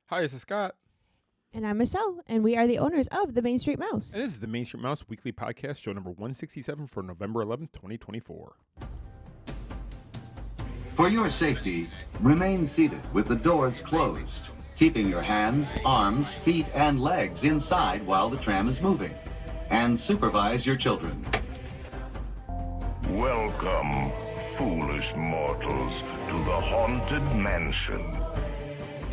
Hi, this is Scott. And I'm Michele, and we are the owners of the Main Street Mouse. And this is the Main Street Mouse Weekly Podcast, show number 167 for November 11th, 2024. For your safety, remain seated with the doors closed, keeping your hands, arms, feet, and legs inside while the tram is moving. And supervise your children. Welcome, foolish mortals, to the Haunted Mansion.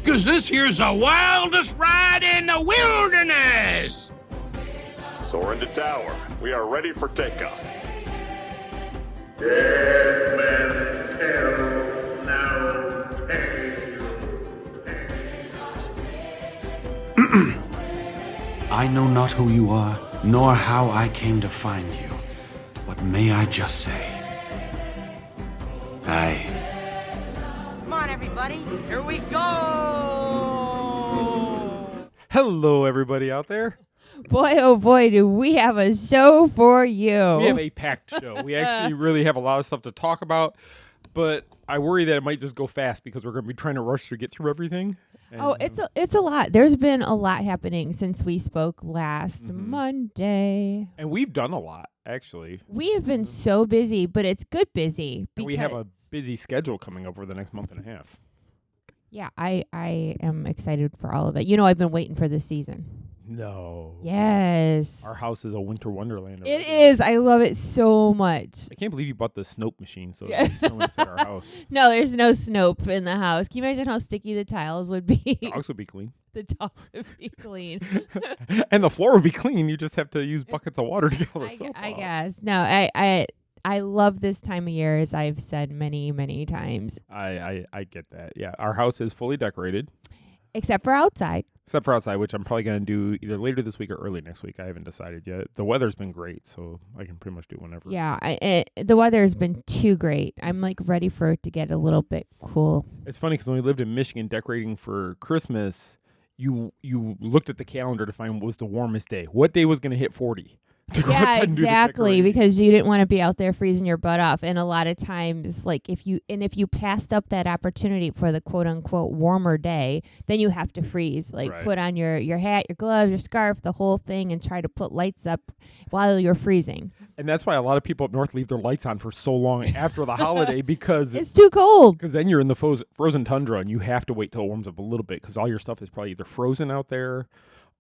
'Cause this here's the wildest ride in the wilderness! Soar into tower. We are ready for takeoff. Dead men tell no tales. I know not who you are, nor how I came to find you. But may I just say, Come on, everybody. Here we go. Hello, everybody out there. Boy, oh boy, do we have a show for you. We have a packed show. We actually really have a lot of stuff to talk about, but I worry that it might just go fast because we're going to be trying to rush to get through everything. And, it's a lot. There's been a lot happening since we spoke last Monday. And we've done a lot, actually. We have been so busy, but it's good busy. And we have a busy schedule coming up over the next month and a half. Yeah, I am excited for all of it. You know, I've been waiting for this season. No. Yes. Our house is a winter wonderland. It is. I love it so much. I can't believe you bought the Snope machine, so there's snow inside our house. No, there's no Snope in the house. Can you imagine how sticky the tiles would be? The dogs would be clean. The dogs would be clean. And the floor would be clean. You just have to use buckets of water to get all the soap I off. guess. No, I love this time of year, as I've said many, many times. I get that. Yeah, our house is fully decorated. Except for outside. Except for outside, which I'm probably going to do either later this week or early next week. I haven't decided yet. The weather's been great, so I can pretty much do whenever. Yeah, the weather has been too great. I'm like ready for it to get a little bit cool. It's funny because when we lived in Michigan decorating for Christmas, you looked at the calendar to find what was the warmest day. What day was going to hit 40? Yeah, exactly, because you didn't want to be out there freezing your butt off. And a lot of times, like if you passed up that opportunity for the quote unquote warmer day, then you have to freeze. Like put on your hat, your gloves, your scarf, the whole thing, and try to put lights up while you're freezing. And that's why a lot of people up north leave their lights on for so long after the holiday because it's too cold. Because then you're in the frozen tundra and you have to wait till it warms up a little bit because all your stuff is probably either frozen out there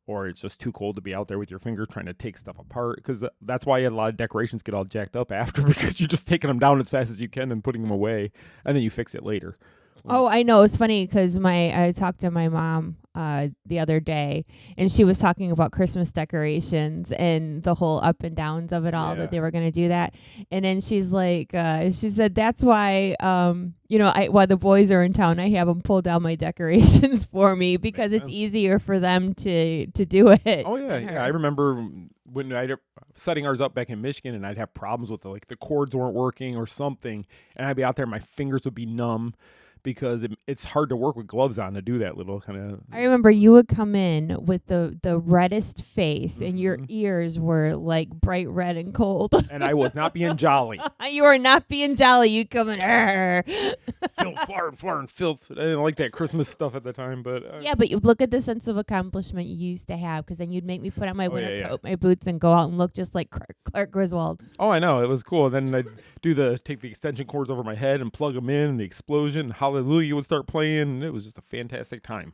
or it's just too cold to be out there with your fingers trying to take stuff apart. Because that's why a lot of decorations get all jacked up after because you're just taking them down as fast as you can and putting them away, and then you fix it later. Oh, I know. It's funny because I talked to my mom the other day, and she was talking about Christmas decorations and the whole up and downs of it all, that they were going to do that. And then she's like, she said, that's why, while the boys are in town, I have them pull down my decorations for me because it's easier for them to do it. Oh, yeah. I remember when I setting ours up back in Michigan, and I'd have problems with the cords weren't working or something, and I'd be out there, my fingers would be numb. Because it's hard to work with gloves on to do that little kind of... I remember you would come in with the reddest face, and your ears were like bright red and cold. And I was not being jolly. You were not being jolly. You come in, filth, flour, and filth. I didn't like that Christmas stuff at the time, but... Yeah, but you look at the sense of accomplishment you used to have, because then you'd make me put on my winter coat, my boots, and go out and look just like Clark Griswold. Oh, I know. It was cool. Then I'd take the extension cords over my head and plug them in, and the explosion, Hallelujah would start playing, and it was just a fantastic time.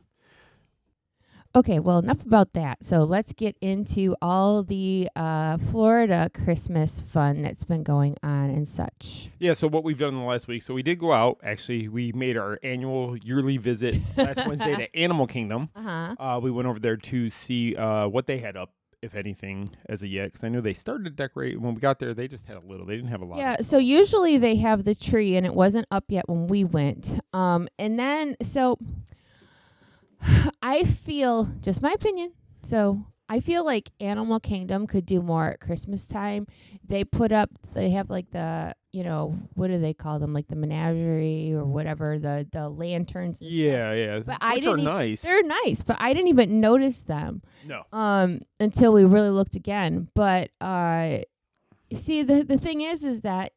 Okay, well, enough about that. So let's get into all the Florida Christmas fun that's been going on and such. Yeah, so what we've done in the last week, so we did go out. Actually, we made our annual yearly visit last Wednesday to Animal Kingdom. We went over there to see what they had up, if anything, as of yet, because I knew they started to decorate. When we got there, they just had a little. They didn't have a lot. Yeah, so usually they have the tree, and it wasn't up yet when we went. And then, so I feel, just my opinion, so I feel like Animal Kingdom could do more at Christmas time. They have like the, what do they call them? Like the menagerie or whatever, the lanterns. Yeah. But Which are nice. They're nice, but I didn't even notice them. No. Until we really looked again. But see, the thing is that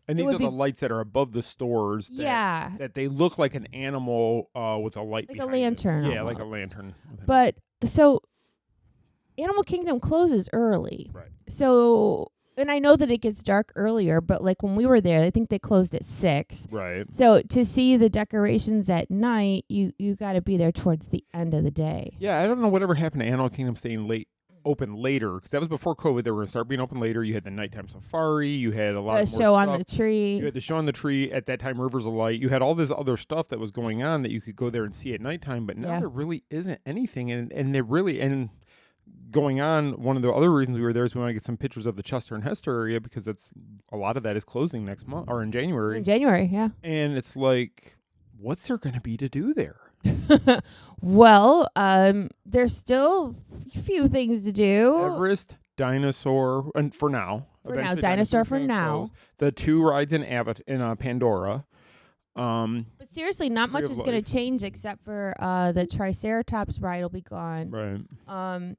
And these are the lights that are above the stores. That they look like an animal with a light like a lantern. Yeah, like a lantern. But so Animal Kingdom closes early. Right. So, and I know that it gets dark earlier, but like when we were there, I think they closed at 6. Right. So to see the decorations at night, you got to be there towards the end of the day. Yeah, I don't know whatever happened to Animal Kingdom staying open later, because that was before COVID. They were going to start being open later. You had the nighttime safari. You had a lot more show stuff. on the tree. You had the show on the tree. At that time, Rivers of Light. You had all this other stuff that was going on that you could go there and see at nighttime, but now there really isn't anything. And there really, and going on, one of the other reasons we were there is we want to get some pictures of the Chester and Hester area, because a lot of that is closing next month or in January. In January, yeah. And it's like, what's there going to be to do there? Well, there's still a few things to do. Everest, Dinosaur, and for now. Dinosaur for now. Close. The 2 rides in Pandora. But seriously, not much is going to change except for the Triceratops ride will be gone. Right.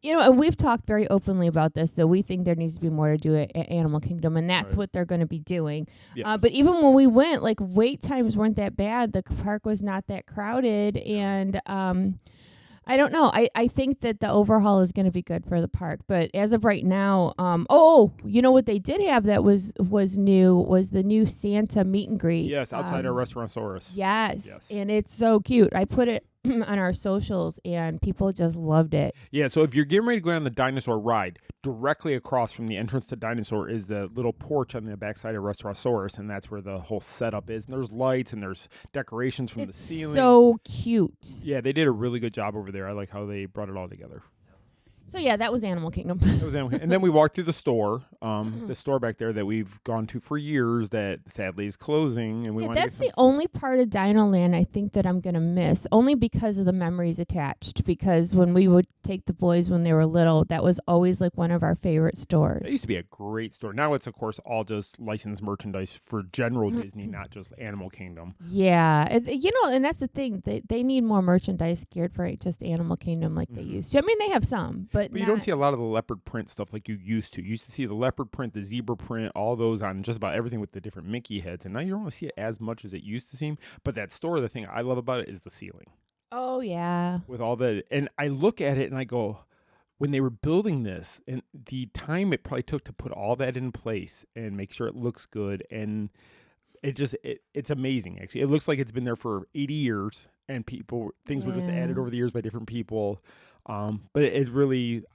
And we've talked very openly about this, that we think there needs to be more to do at Animal Kingdom, and that's what they're going to be doing. Yes. But even when we went, like, wait times weren't that bad. The park was not that crowded, and I don't know. I think that the overhaul is going to be good for the park. But as of right now, you know what they did have that was new was the new Santa meet and greet. Yes, outside our restaurantosaurus. Yes, and it's so cute. I put it on our socials, and people just loved it. Yeah, so if you're getting ready to go on the dinosaur ride, directly across from the entrance to Dinosaur is the little porch on the backside of Restaurantosaurus, and that's where the whole setup is. And there's lights and there's decorations from the ceiling. So cute. Yeah, they did a really good job over there. I like how they brought it all together. So yeah, that was Animal Kingdom. And then we walked through the store back there that we've gone to for years that sadly is closing. And that's the only part of Dino Land I think that I'm going to miss, only because of the memories attached. Because when we would take the boys when they were little, that was always like one of our favorite stores. It used to be a great store. Now it's, of course, all just licensed merchandise for general Disney, not just Animal Kingdom. Yeah. And that's the thing. They need more merchandise geared for just Animal Kingdom like they used to. I mean, they have some, but you don't see a lot of the leopard print stuff like you used to. You used to see the leopard print, the zebra print, all those on just about everything with the different Mickey heads. And now you don't really see it as much as it used to seem. But that store, the thing I love about it is the ceiling. Oh, yeah. With all and I look at it and I go, when they were building this and the time it probably took to put all that in place and make sure it looks good. And it's amazing, actually. It looks like it's been there for 80 years and things were just added over the years by different people. But I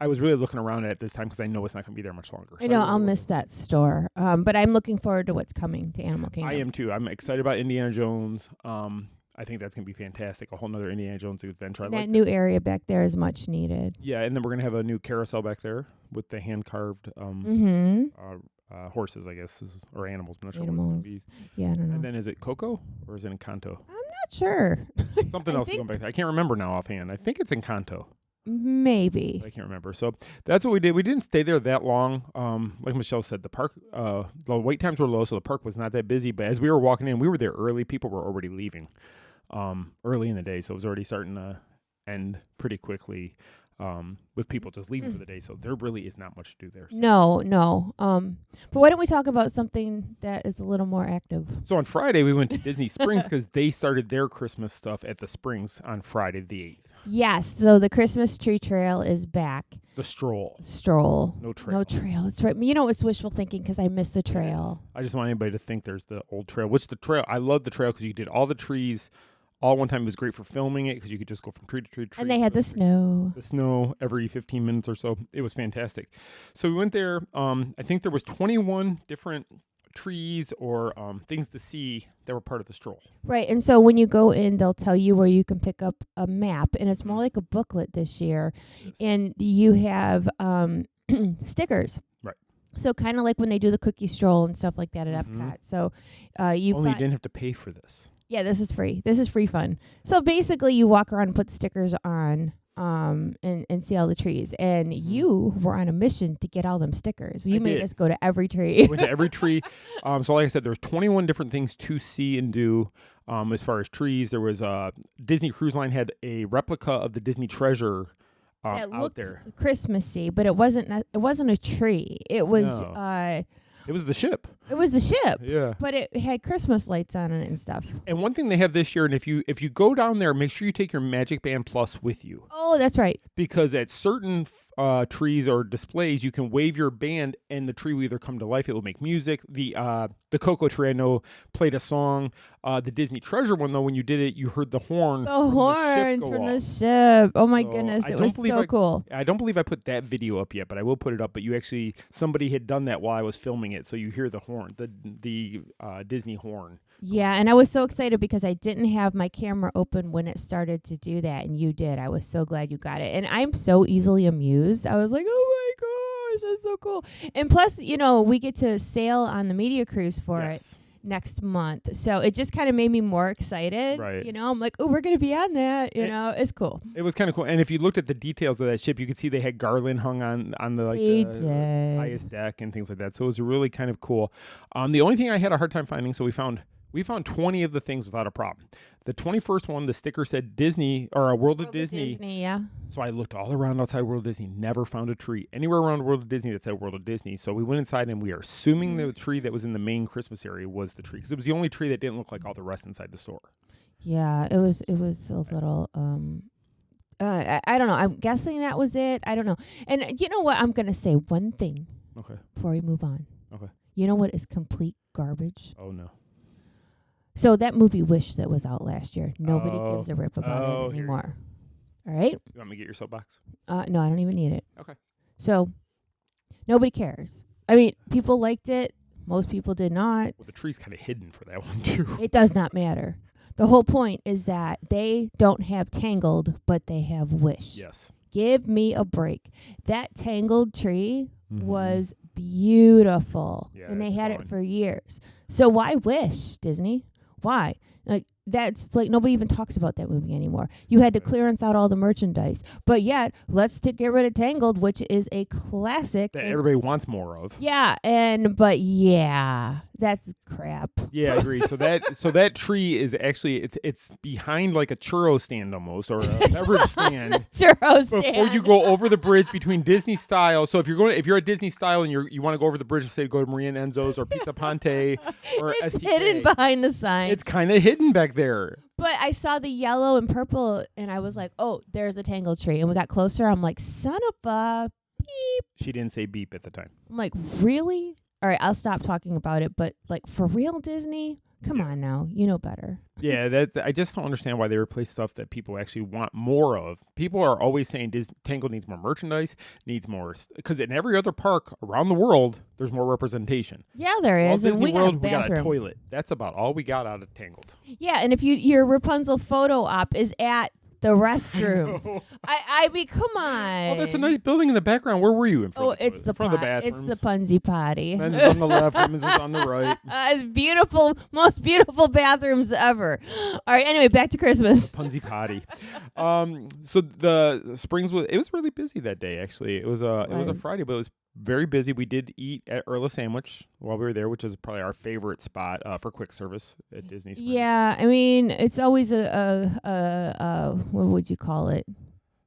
was really looking around at it this time because I know it's not going to be there much longer. So I know I'll miss that store. But I'm looking forward to what's coming to Animal Kingdom. I am too. I'm excited about Indiana Jones. I think that's going to be fantastic. A whole nother Indiana Jones adventure. That new area back there is much needed. Yeah, and then we're going to have a new carousel back there with the hand-carved horses, I guess, or animals. I'm not sure what it's going to be. Yeah, I don't know. And then is it Coco or is it Encanto? I'm not sure. Something else is going back there. I can't remember now offhand. I think it's Encanto. Maybe. I can't remember. So that's what we did. We didn't stay there that long. Like Michele said, the park, the wait times were low, so the park was not that busy. But as we were walking in, we were there early. People were already leaving early in the day, so it was already starting to end pretty quickly with people just leaving for the day. So there really is not much to do there. So. No. But why don't we talk about something that is a little more active? So on Friday, we went to Disney Springs because they started their Christmas stuff at the Springs on Friday the 8th. Yes, so the Christmas tree trail is back. The Stroll. No trail. That's right. You know, it's wishful thinking because I miss the trail. I just want anybody to think there's the old trail. Which the trail, I love the trail because you did all the trees all one time. It was great for filming it because you could just go from tree to tree to tree. And they had the snow. The snow every 15 minutes or so. It was fantastic. So we went there. I think there was 21 different trees or things to see that were part of the stroll. Right. And so when you go in, they'll tell you where you can pick up a map. And it's more like a booklet this year. Yes. And you have stickers. Right. So kind of like when they do the cookie stroll and stuff like that at Epcot. So you didn't have to pay for this. Yeah, this is free. This is free fun. So basically you walk around and put stickers on and see all the trees. And you were on a mission to get all them stickers. You made us go to every tree. Went to every tree. So like I said, there's 21 different things to see and do as far as trees. There was Disney Cruise Line had a replica of the Disney Treasure it out looked there. Christmassy, but it wasn't a tree. It was It was the ship. It was the ship. Yeah. But it had Christmas lights on it and stuff. And one thing they have this year, and if you go down there, make sure you take your Magic Band Plus with you. Oh, that's right. Because at certain trees or displays, you can wave your band, and the tree will either come to life. It will make music. The Cocoa tree, I know, played a song. The Disney Treasure one, though, when you did it, you heard the horn. The horns from the ship. Oh my goodness, it was so cool. I don't believe I put that video up yet, but I will put it up. But somebody had done that while I was filming it, so you hear the horn, the Disney horn. Yeah, and I was so excited because I didn't have my camera open when it started to do that, and you did. I was so glad you got it. And I'm so easily amused. I was like, oh my gosh, that's so cool. And plus, we get to sail on the media cruise for it next month. So it just kind of made me more excited. Right. I'm like, oh, we're going to be on that. It's cool. It was kind of cool. And if you looked at the details of that ship, you could see they had garland hung on the highest deck and things like that. So it was really kind of cool. The only thing I had a hard time finding, so we found 20 of the things without a problem. The 21st one, the sticker said Disney or World of Disney. Yeah. So I looked all around outside World of Disney, never found a tree anywhere around World of Disney that said World of Disney. So we went inside, and we are assuming the tree that was in the main Christmas area was the tree, because it was the only tree that didn't look like all the rest inside the store. Yeah, it was a little. I don't know. I'm guessing that was it. I don't know. And you know what? I'm gonna say one thing. Okay. Before we move on. Okay. You know what is complete garbage? Oh no. So that movie Wish that was out last year, nobody gives a rip about it anymore. All right? You want me to get your soapbox? No, I don't even need it. Okay. So nobody cares. I mean, people liked it. Most people did not. Well, the tree's kind of hidden for that one, too. It does not matter. The whole point is that they don't have Tangled, but they have Wish. Yes. Give me a break. That Tangled tree was beautiful. Yeah, and they had it for years. So why Wish, Disney? Why? That's nobody even talks about that movie anymore. You had to clearance out all the merchandise. But yet, let's get rid of Tangled, which is a classic. That everybody wants more of. Yeah, that's crap. Yeah, I agree. So that tree is actually it's behind like a churro stand almost, or a beverage stand. Churro stand. Before you go over the bridge between Disney Style. So if you're at Disney Style and you want to go over the bridge, say go to Maria and Enzo's or Pizza Ponte or it's STK. hidden behind the sign. It's kind of hidden back there. But I saw the yellow and purple, and I was like, oh, there's a Tangled tree. And we got closer. I'm like, son of a beep. She didn't say beep at the time. I'm like, really? All right, I'll stop talking about it. But, for real, Disney? Come on now. You know better. Yeah, I just don't understand why they replace stuff that people actually want more of. People are always saying Tangled needs more merchandise, needs more, because in every other park around the world, there's more representation. Yeah, there is. Disney we World, got we got a toilet. That's about all we got out of Tangled. Yeah, and if your Rapunzel photo op is at the restrooms. I mean, come on. Oh, that's a nice building in the background. Where were you? In front it's the front of the bathrooms. It's the Punzi potty. Men's is on the left, women's is on the right. It's beautiful, most beautiful bathrooms ever. All right, anyway, back to Christmas. Punzi potty. So the Springs it was really busy that day. Actually, it was a Friday, but it was very busy. We did eat at Earl Sandwich while we were there, which is probably our favorite spot for quick service at Disney Springs. Yeah, I mean, it's always a what would you call it?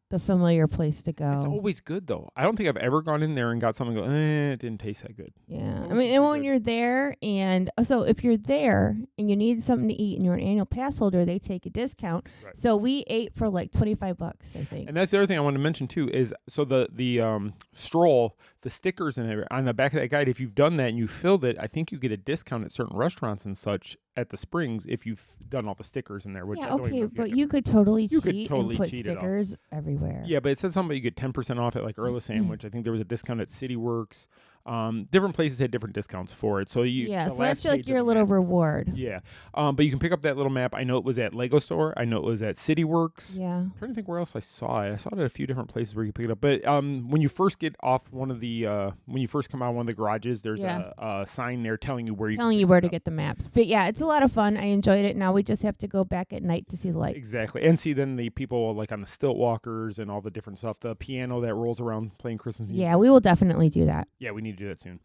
The familiar place to go. It's always good, though. I don't think I've ever gone in there and got something it didn't taste that good. Yeah. I mean, and when you're there, and so if you're there and you need something to eat and you're an annual pass holder, they take a discount. Right. So we ate for like $25, I think. And that's the other thing I wanted to mention, too, is so the Stroll, the stickers and on the back of that guide, if you've done that and you filled it, I think you get a discount at certain restaurants and such at the Springs if you've done all the stickers in there. Which yeah, okay, but you could totally cheat and put cheat stickers everywhere. Yeah, but it said something you get 10% off at like Earl Sandwich. I think there was a discount at City Works. Different places had different discounts for it. So so that's like your little reward. Yeah. But you can pick up that little map. I know it was at Lego Store. I know it was at City Works. Yeah. I'm trying to think where else I saw it. I saw it at a few different places where you can pick it up. But when you first get off when you first come out of one of the garages, there's a sign there telling you where to get the maps. But yeah, it's a lot of fun. I enjoyed it. Now we just have to go back at night to see the lights. Exactly. And see then the people like on the stilt walkers and all the different stuff, the piano that rolls around playing Christmas music. Yeah, we will definitely do that. Yeah, we need to do that soon.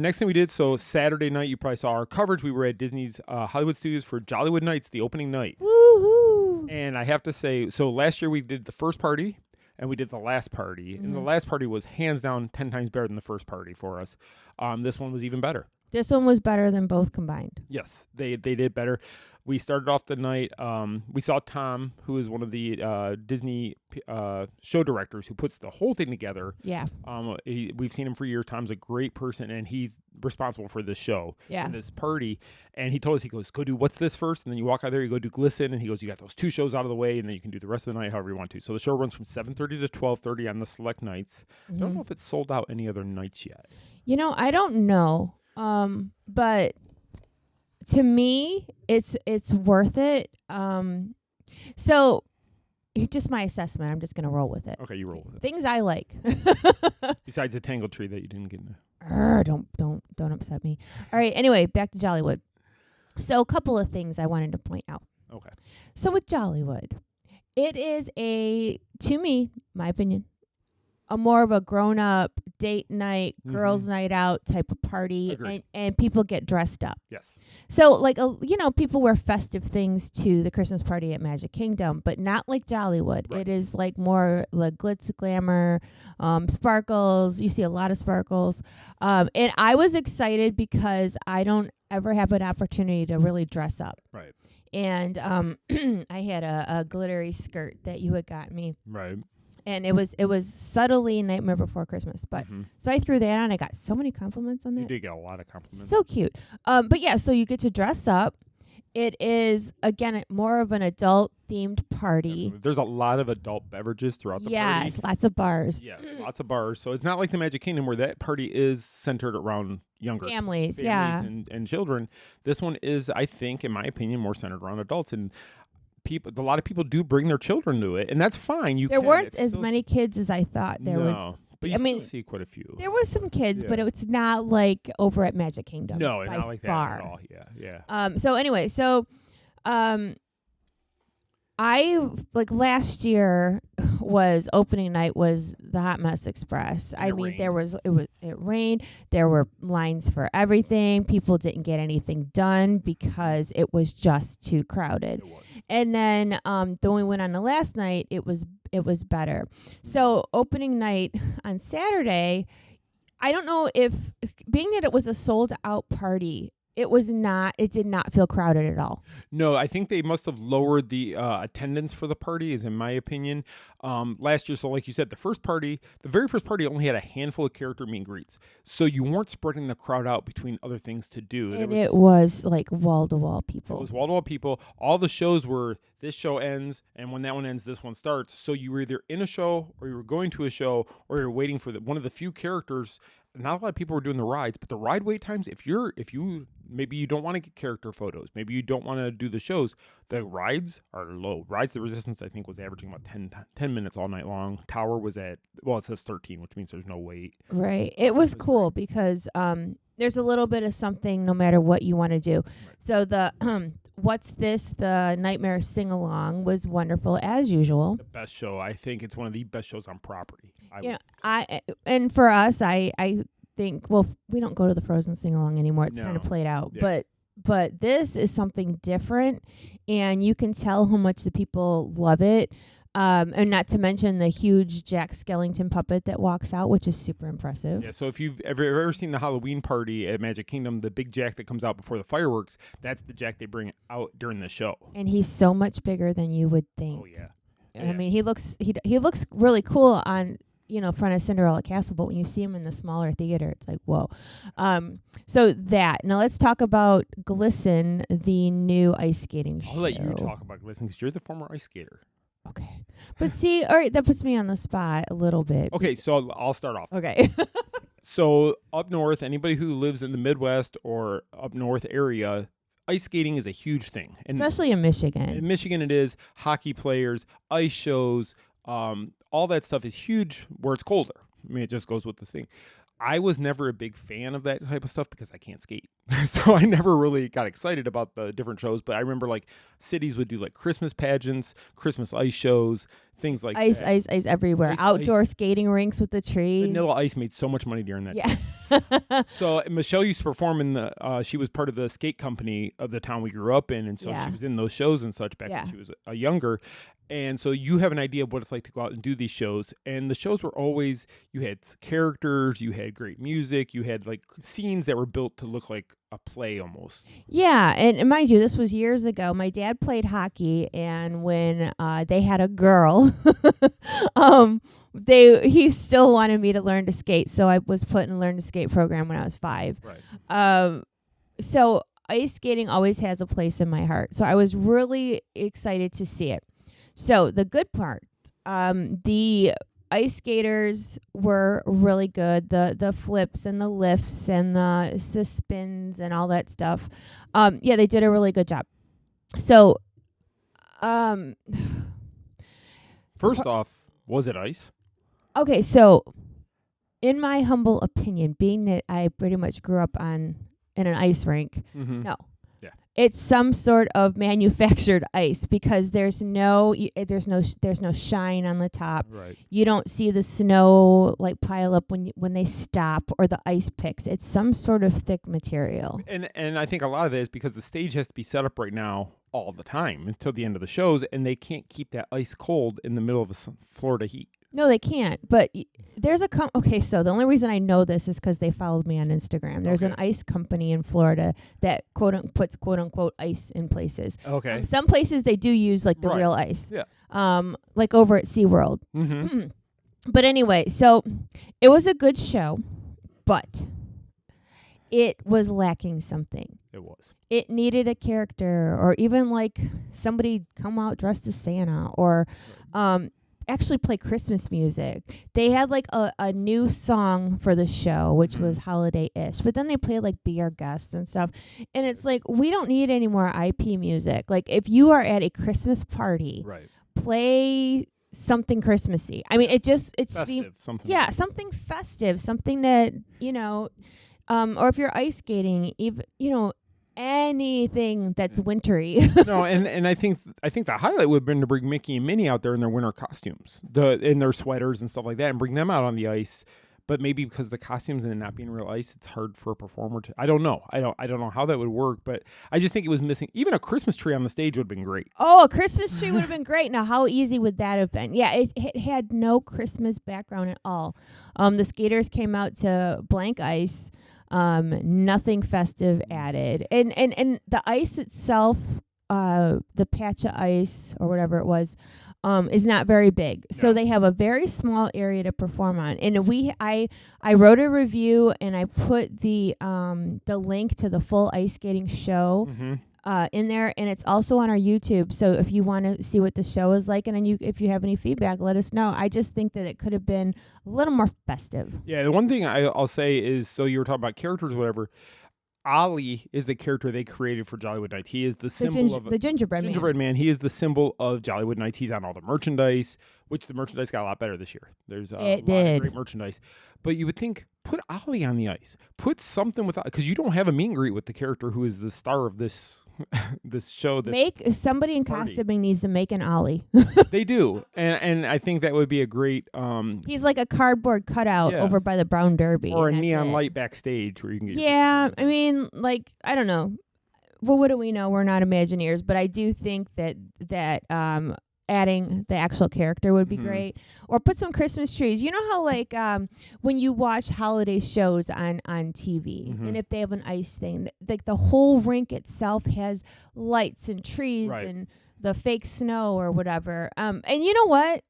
Next thing we did, so Saturday night, you probably saw our coverage. We were at Disney's Hollywood Studios for Jollywood Nights, the opening night. Woohoo! And I have to say, so last year we did the first party, and we did the last party. And the last party was hands down 10 times better than the first party for us. This one was even better. This one was better than both combined. Yes, they did better. We started off the night. We saw Tom, who is one of the Disney show directors who puts the whole thing together. Yeah. We've seen him for years. Tom's a great person, and he's responsible for this show and this party. And he told us, he goes, go do what's this first, and then you walk out there, you go do Glisten, and he goes, you got those 2 shows out of the way, and then you can do the rest of the night however you want to. So the show runs from 7:30 to 12:30 on the select nights. I don't know if it's sold out any other nights yet. You know, I don't know, but to me, it's worth it. So just my assessment. I'm just gonna roll with it. Okay, you roll with it. Things I like. Besides the tangle tree that you didn't get into. Don't upset me. All right. Anyway, back to Jollywood. So a couple of things I wanted to point out. Okay. So with Jollywood, it is to me, my opinion, a more of a grown-up date night, girls' night out type of party, and people get dressed up. Yes. So, like, people wear festive things to the Christmas party at Magic Kingdom, but not like Jollywood. Right. It is like more like glitz, glamour, sparkles. You see a lot of sparkles. And I was excited because I don't ever have an opportunity to really dress up. Right. And I had a glittery skirt that you had got me. Right. And it was subtly Nightmare Before Christmas. But so I threw that on. I got so many compliments on that. You did get a lot of compliments. So cute. But yeah, so you get to dress up. It is, again, more of an adult-themed party. Definitely. There's a lot of adult beverages throughout the party. Yes, lots of bars. Yes, lots of bars. So it's not like the Magic Kingdom where that party is centered around younger families and children. This one is, I think, in my opinion, more centered around adults. And a lot of people do bring their children to it, and that's fine. There weren't as many kids as I thought there would. No, but you still see quite a few. There was some kids, but it's not like over at Magic Kingdom. No, by not like far. that at all. Yeah. So anyway, I last year was opening night was the Hot Mess Express. I mean, it rained. There were lines for everything. People didn't get anything done because it was just too crowded. And then when we went on the last night, it was better. So opening night on Saturday, I don't know if being that it was a sold out party, it did not feel crowded at all. No, I think they must have lowered the attendance for the party, is in my opinion. Last year, so like you said, the very first party only had a handful of character meet and greets. So you weren't spreading the crowd out between other things to do. And it was like wall-to-wall people. It was wall-to-wall people. All the shows were, this show ends, and when that one ends, this one starts. So you were either in a show, or you were going to a show, or you're waiting for one of the few characters. Not a lot of people were doing the rides, but the ride wait times, if you maybe you don't want to get character photos, maybe you don't want to do the shows, the rides are low. Rides to Resistance, I think, was averaging about 10 minutes all night long. Tower was at, it says 13, which means there's no wait. Right. It was cool because there's a little bit of something no matter what you want to do. Right. So the What's This? The Nightmare Sing-Along was wonderful as usual. The best show. I think it's one of the best shows on property. And for us, I think, we don't go to the Frozen Sing-Along anymore. It's kind of played out. Yeah. But this is something different, and you can tell how much the people love it. And not to mention the huge Jack Skellington puppet that walks out, which is super impressive. Yeah, so if you've ever seen the Halloween party at Magic Kingdom, the big Jack that comes out before the fireworks, that's the Jack they bring out during the show. And he's so much bigger than you would think. Oh, yeah. I mean, he looks really cool on, front of Cinderella Castle, but when you see him in the smaller theater, it's like, whoa. So that. Now let's talk about Glisten, the new ice skating show. I'll let you talk about Glisten because you're the former ice skater. Okay. But see, all right, that puts me on the spot a little bit. Okay, so I'll start off. Okay. So up north, anybody who lives in the Midwest or up north area, ice skating is a huge thing. And especially in Michigan. In Michigan it is. Hockey players, ice shows, all that stuff is huge where it's colder. I mean, it just goes with the thing. I was never a big fan of that type of stuff because I can't skate. So I never really got excited about the different shows. But I remember cities would do Christmas pageants, Christmas ice shows, things like ice, that. Ice everywhere. Outdoor skating rinks with the trees. Vanilla Ice made so much money during that. Yeah. So Michele used to perform in she was part of the skate company of the town we grew up in. And so she was in those shows and such back when she was younger. And so you have an idea of what it's like to go out and do these shows. And the shows were always, you had characters, you had great music, you had like scenes that were built to look like a play almost. Yeah, and mind you, this was years ago. My dad played hockey, and when they had a girl, he still wanted me to learn to skate. So I was put in a learn to skate program when I was 5. Right. So ice skating always has a place in my heart. So I was really excited to see it. So the good part, the ice skaters were really good. The flips and the lifts and the spins and all that stuff. Yeah, they did a really good job. So, first off, was it ice? Okay, so in my humble opinion, being that I pretty much grew up in an ice rink, no. Yeah. It's some sort of manufactured ice because there's no shine on the top. Right. You don't see the snow like pile up when they stop or the ice picks. It's some sort of thick material. And I think a lot of it is because the stage has to be set up right now all the time until the end of the shows, and they can't keep that ice cold in the middle of Florida heat. No, they can't. But there's a okay. So the only reason I know this is because they followed me on Instagram. There's an ice company in Florida that puts quote unquote ice in places. Okay. Some places they do use like the real ice. Yeah. Like over at SeaWorld. Mm-hmm. But anyway, so it was a good show, but it was lacking something. It was. It needed a character, or even like somebody come out dressed as Santa, or actually play Christmas music. They had like a new song for the show, which was holiday-ish, but then they played like Be Our Guest and stuff. And it's like, we don't need any more IP music. Like if you are at a Christmas party, right, play something Christmassy. I mean, it seemed, something. Something festive, something that, or if you're ice skating, even, anything that's wintry. No, and I think the highlight would have been to bring Mickey and Minnie out there in their winter costumes, in their sweaters and stuff like that, and bring them out on the ice. But maybe because the costumes and it not being real ice, it's hard for a performer to. I don't know. I don't know how that would work, but I just think it was missing. Even a Christmas tree on the stage would have been great. Oh, a Christmas tree would have been great. Now, how easy would that have been? Yeah, it had no Christmas background at all. The skaters came out to blank ice. Nothing festive added, and the ice itself, the patch of ice or whatever it was, is not very big. So they have a very small area to perform on. And I wrote a review and I put the link to the full ice skating show in there, and it's also on our YouTube. So if you want to see what the show is like, and then if you have any feedback, let us know. I just think that it could have been a little more festive. Yeah, the one thing I'll say is, so you were talking about characters or whatever. Ollie is the character they created for Jollywood Nights. He is the symbol of the gingerbread man. He is the symbol of Jollywood Nights. He's on all the merchandise, which the merchandise got a lot better this year. There's a lot of great merchandise. But you would think, put Ollie on the ice. Put something with, because you don't have a meet and greet with the character who is the star of this this show. Make somebody in costuming needs to make an Ollie. They do, and I think that would be a great. He's like a cardboard cutout over by the Brown Derby, or a neon light backstage where you can get. Yeah, I mean, like, I don't know. Well, what do we know? We're not Imagineers, but I do think that adding the actual character would be great. Or put some Christmas trees. You know how like when you watch holiday shows on TV, and if they have an ice thing, like the whole rink itself has lights and trees and the fake snow or whatever. And you know what?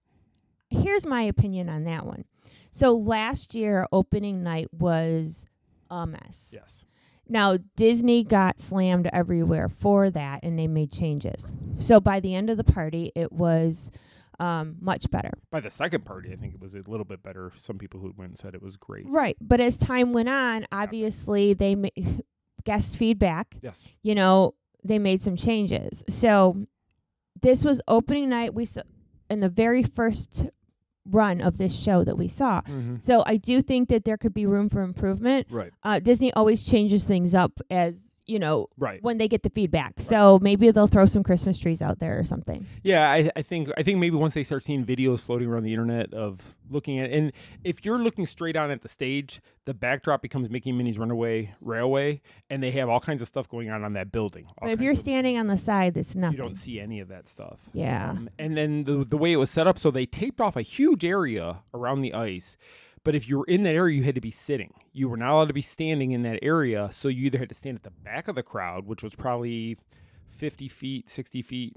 Here's my opinion on that one. So last year, opening night was a mess. Yes. Now, Disney got slammed everywhere for that, and they made changes. So by the end of the party, it was much better. By the second party, I think it was a little bit better. Some people who went and said it was great. Right. But as time went on, obviously, they guest feedback. Yes. They made some changes. So this was opening night. We saw in the very first run of this show that we saw. So I do think that there could be room for improvement. Right. Disney always changes things up as Right. when they get the feedback. Right. So maybe they'll throw some Christmas trees out there or something. Yeah, I think maybe once they start seeing videos floating around the internet of looking at, and if you're looking straight on at the stage, the backdrop becomes Mickey and Minnie's Runaway Railway, and they have all kinds of stuff going on that building. But if you're standing on the side, it's nothing. You don't see any of that stuff. Yeah. And then the way it was set up, so they taped off a huge area around the ice. But if you were in that area, you had to be sitting. You were not allowed to be standing in that area. So you either had to stand at the back of the crowd, which was probably 50 feet, 60 feet,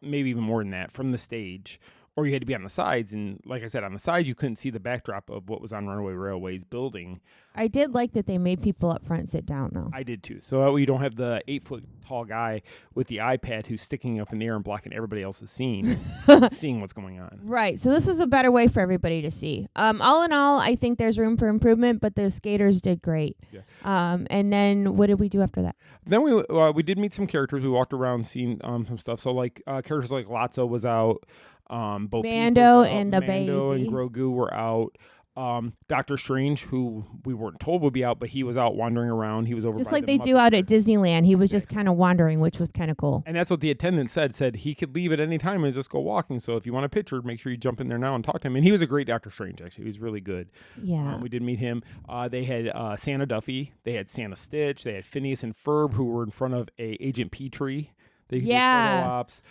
maybe even more than that from the stage, or you had to be on the sides. And like I said, on the sides, you couldn't see the backdrop of what was on Runaway Railway's building. I did like that they made people up front sit down, though. I did, too. So that way you don't have the 8-foot-tall guy with the iPad who's sticking up in the air and blocking everybody else's scene, seeing what's going on. Right. So this was a better way for everybody to see. All in all, I think there's room for improvement, but the skaters did great. Yeah. And then what did we do after that? Then we did meet some characters. We walked around seeing some stuff. So like characters like Lotso was out. Bo Mando and the baby. Mando and Grogu were out. Doctor Strange, who we weren't told would be out, but he was out wandering around. He was over just by like they do out at Disneyland. He was just kind of wandering, which was kind of cool. And that's what the attendant said he could leave at any time and just go walking. So if you want a picture, make sure you jump in there now and talk to him. And he was a great Doctor Strange, actually. He was really good. Yeah. We did meet him. They had Santa Duffy. They had Santa Stitch. They had Phineas and Ferb, who were in front of Agent Petrie. They could do photo ops.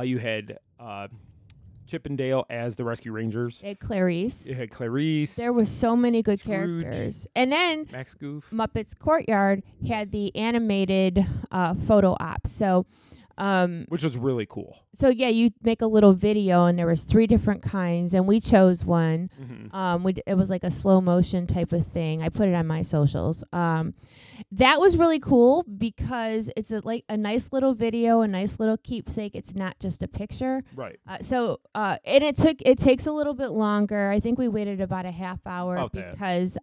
You had Chip and Dale as the Rescue Rangers. They had Clarice. You had Clarice. There was so many good Scrooge, characters. And then Max Goof. Muppets Courtyard had the animated photo ops. So which was really cool. So yeah, you make a little video, and there was 3 different kinds, and we chose one. Mm-hmm. It was like a slow motion type of thing. I put it on my socials. That was really cool because it's like a nice little video, a nice little keepsake. It's not just a picture. Right. And it takes a little bit longer. I think we waited about a half hour because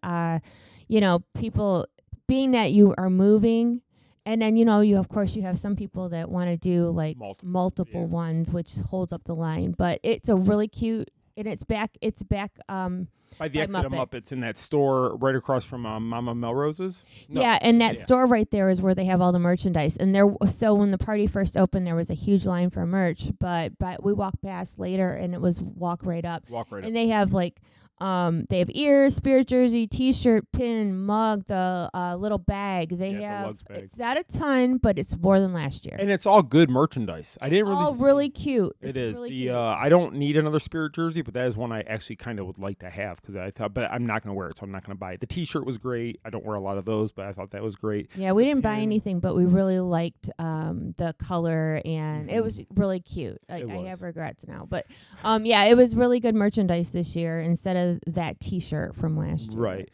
people, being that you are moving. And then, you have some people that want to do like multiple ones, which holds up the line. But it's a really cute, and it's back by the exit of Muppets in that store right across from Mama Melrose's. No. Yeah, and that store right there is where they have all the merchandise. And so when the party first opened, there was a huge line for merch. But we walked past later, and it was walk right up. And they have like. They have ears, spirit jersey, T-shirt, pin, mug, the little bag. They have. It's not a ton, but it's more than last year. And it's all good merchandise. I didn't really. All really cute. It is really cute. I don't need another spirit jersey, but that is one I actually kind of would like to have because I thought, but I'm not going to wear it, so I'm not going to buy it. The T-shirt was great. I don't wear a lot of those, but I thought that was great. Yeah, we didn't buy anything, but we really liked the color, and it was really cute. I have regrets now, but it was really good merchandise this year instead of that T-shirt from last year. Right.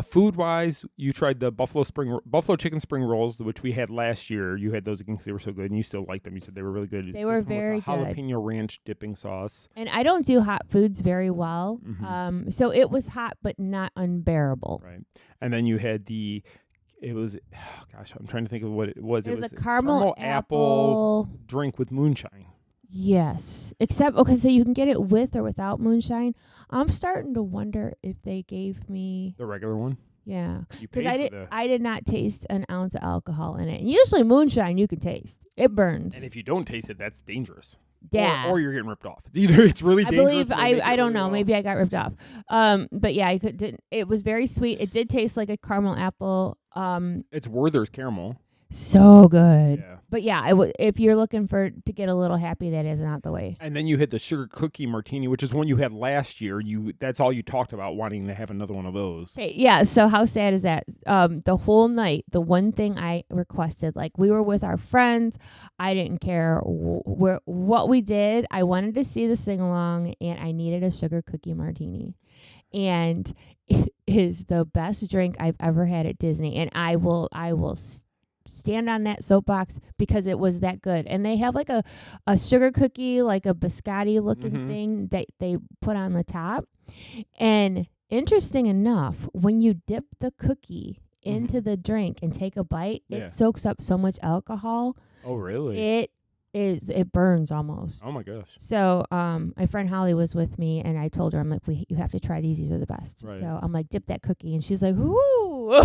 Food-wise, you tried the buffalo chicken spring rolls, which we had last year. You had those again because they were so good, and you still liked them. You said they were really good. They were very good. Jalapeno ranch dipping sauce. And I don't do hot foods very well, so it was hot but not unbearable. Right. And then you had I'm trying to think of what it was. It was a caramel apple drink with moonshine. Yes. Except, so you can get it with or without moonshine. I'm starting to wonder if they gave me the regular one. Yeah. Because I did not taste an ounce of alcohol in it. And usually moonshine you can taste. It burns. And if you don't taste it, that's dangerous. Yeah. Or you're getting ripped off. Either it's really dangerous. I don't know. Maybe I got ripped off. But yeah, it was very sweet. It did taste like a caramel apple. It's Werther's caramel. So good. Yeah. But yeah, if you're looking to get a little happy, that isn't out the way. And then you had the sugar cookie martini, which is one you had last year. That's all you talked about, wanting to have another one of those. Hey, yeah, so how sad is that? The whole night, the one thing I requested, like we were with our friends, I didn't care what we did. I wanted to see the sing-along, and I needed a sugar cookie martini. And it is the best drink I've ever had at Disney, and I will stand on that soapbox because it was that good. And they have like a sugar cookie, like a biscotti looking thing that they put on the top. And interesting enough, when you dip the cookie into the drink and take a bite, it soaks up so much alcohol. Oh, really? It burns almost. Oh my gosh. So my friend Holly was with me, and I told her, I'm like, you have to try these. These are the best. Right. So I'm like, dip that cookie. And she's like, ooh.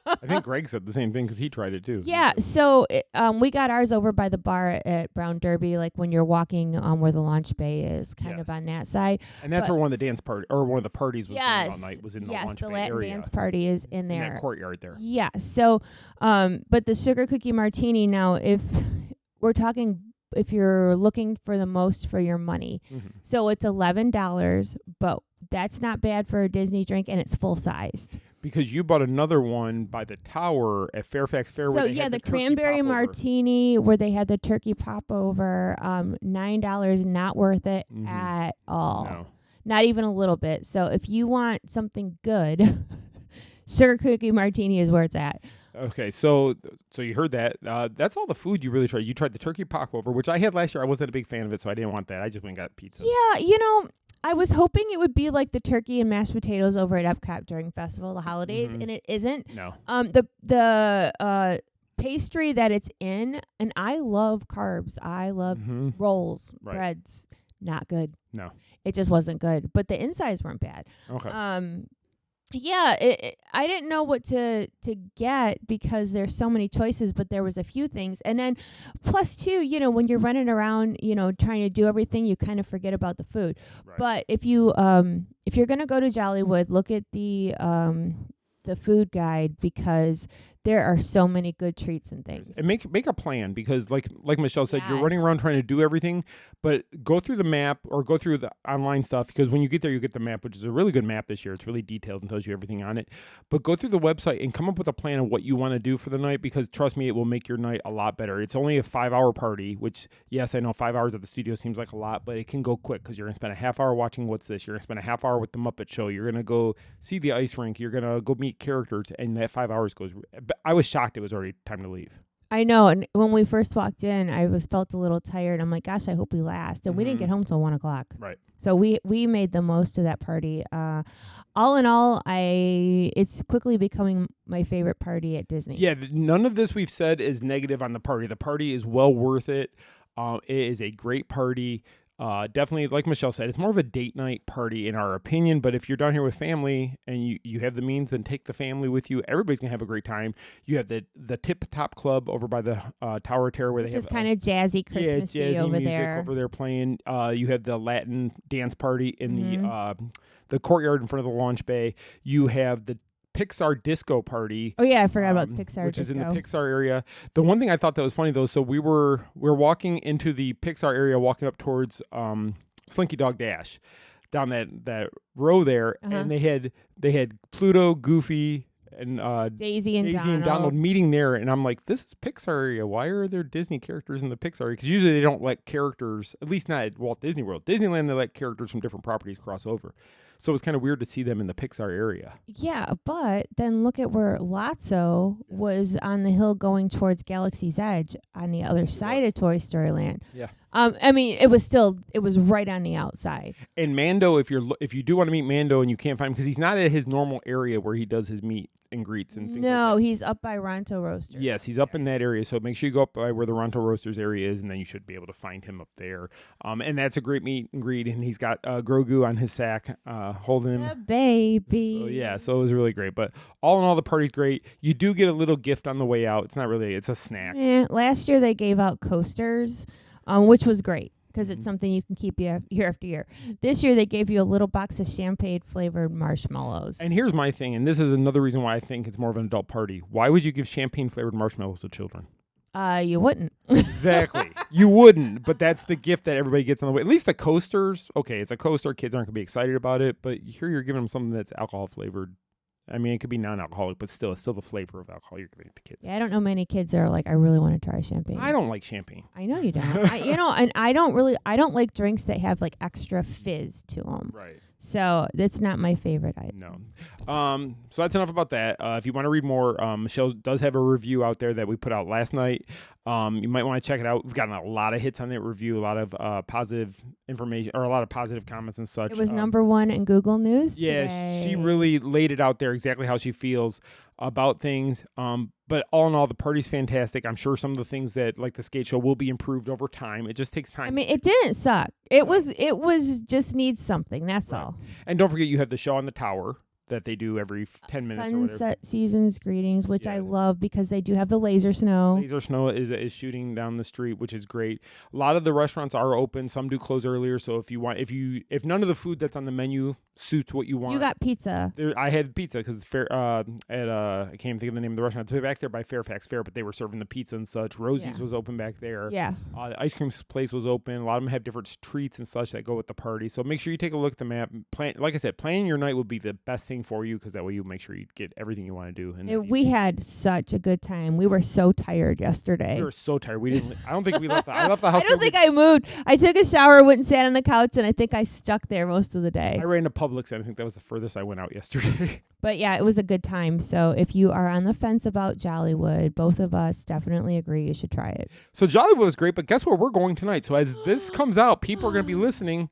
I think Greg said the same thing because he tried it too. Yeah, so we got ours over by the bar at Brown Derby, like when you're walking where the launch bay is, kind of on that side. And that's where one of the dance party or one of the parties was going all night was in the launch yes, the bay Latin area. dance party is in there. In that courtyard there. Yeah. So, but the sugar cookie martini. Now, if we're talking, if you're looking for the most for your money, so it's $11, but that's not bad for a Disney drink, and it's full sized. Because you bought another one by the tower at Fairfax Fair. So where the cranberry martini where they had the turkey popover, $9, not worth it at all. No. Not even a little bit. So if you want something good, sugar cookie martini is where it's at. Okay, so you heard that. That's all the food you really tried. You tried the turkey popover, which I had last year. I wasn't a big fan of it, so I didn't want that. I just went and got pizza. Yeah, I was hoping it would be like the turkey and mashed potatoes over at Epcot during Festival of the Holidays, and it isn't. No. The pastry that it's in, and I love carbs. I love rolls, breads. Not good. No. It just wasn't good. But the insides weren't bad. Okay. Yeah, I didn't know what to get because there's so many choices, but there was a few things. And then plus too, when you're running around, trying to do everything, you kind of forget about the food. Right. But if you're going to go to Jollywood, look at the food guide because there are so many good treats and things. And make a plan because like Michele said, you're running around trying to do everything, but go through the map or go through the online stuff because when you get there, you get the map, which is a really good map this year. It's really detailed and tells you everything on it. But go through the website and come up with a plan of what you want to do for the night because trust me, it will make your night a lot better. It's only a 5-hour party, which yes, I know 5 hours at the studio seems like a lot, but it can go quick because you're going to spend a half hour watching What's This? You're going to spend a half hour with the Muppet Show. You're going to go see the ice rink. You're going to go meet characters and that 5 hours goes. I was shocked it was already time to leave. I know, and when we first walked in, I felt a little tired. I'm like, gosh, I hope we last. And we didn't get home till 1:00. Right. So we made the most of that party. All in all, it's quickly becoming my favorite party at Disney. Yeah, none of this we've said is negative on the party. The party is well worth it. It is a great party. Definitely, like Michele said, it's more of a date night party in our opinion, but if you're down here with family and you have the means, then take the family with you. Everybody's going to have a great time. You have the Tip Top Club over by the Tower of Terror where they have kind of jazzy Christmassy jazzy over music there. over there playing. You have the Latin dance party in the courtyard in front of the launch bay. You have the Pixar disco party. Oh yeah, I forgot about Pixar which disco. is in the Pixar area. The one thing I thought that was funny though, so we're walking into the Pixar area, walking up towards Slinky Dog Dash, down that row there, and they had Pluto, Goofy, and Daisy and Donald meeting there, and I'm like, this is Pixar area. Why are there Disney characters in the Pixar area? Because usually they don't let characters, at least not at Walt Disney World. Disneyland, they let characters from different properties cross over. So it was kind of weird to see them in the Pixar area. Yeah, but then look at where Lotso was on the hill going towards Galaxy's Edge on the other side of Toy Story Land. Yeah. I mean, it was right on the outside. And Mando, if you do want to meet Mando and you can't find him because he's not at his normal area where he does his meet and greets and things like that. No, he's up by Ronto Roasters. Yes, he's up in that area. So make sure you go up by where the Ronto Roasters area is, and then you should be able to find him up there. And that's a great meet and greet. And he's got Grogu on his sack holding him. The baby. So it was really great. But all in all, the party's great. You do get a little gift on the way out. It's not really, it's a snack. Last year they gave out coasters, which was great. Because it's something you can keep year after year. This year, they gave you a little box of champagne-flavored marshmallows. And here's my thing, and this is another reason why I think it's more of an adult party. Why would you give champagne-flavored marshmallows to children? You wouldn't. Exactly. You wouldn't, but that's the gift that everybody gets on the way. At least the coasters, okay, it's a coaster. Kids aren't going to be excited about it, but here you're giving them something that's alcohol-flavored. I mean, it could be non-alcoholic, but still, it's still the flavor of alcohol you're giving to kids. Yeah, I don't know many kids that are like, I really want to try champagne. I don't like champagne. I know you don't. And I don't like drinks that have like extra fizz to them. Right. So that's not my favorite item. No. So that's enough about that. If you want to read more, Michele does have a review out there that we put out last night. You might want to check it out. We've gotten a lot of hits on that review, a lot of positive information or a lot of positive comments and such. It was number one in Google News. Yeah, today. She really laid it out there exactly how she feels about things. But all in all, the party's fantastic. I'm sure some of the things that like the skate show will be improved over time. It just takes time. I mean, it didn't suck. It was just needs something. That's all. And don't forget, you have the show on the tower that they do every 10 minutes or whatever. Sunset Seasons Greetings, which I love because they do have the laser snow. Laser snow is shooting down the street, which is great. A lot of the restaurants are open. Some do close earlier. So if none of the food that's on the menu suits what you want, you got pizza. I had pizza because I can't even think of the name of the restaurant. It's back there by Fairfax Fair, but they were serving the pizza and such. Rosie's was open back there. Yeah. The ice cream place was open. A lot of them have different treats and such that go with the party. So make sure you take a look at the map. Like I said, planning your night would be the best thing for you because that way you make sure you get everything you want to do. And we had such a good time. We were so tired yesterday. We were so tired. We didn't. I don't think we left. I left the house. I don't think I moved. I took a shower, went and sat on the couch, and I think I stuck there most of the day. I ran to Publix, and I think that was the furthest I went out yesterday. But yeah, it was a good time. So if you are on the fence about Jollywood, both of us definitely agree you should try it. So Jollywood was great, but guess where we're going tonight? So as this comes out, people are going to be listening.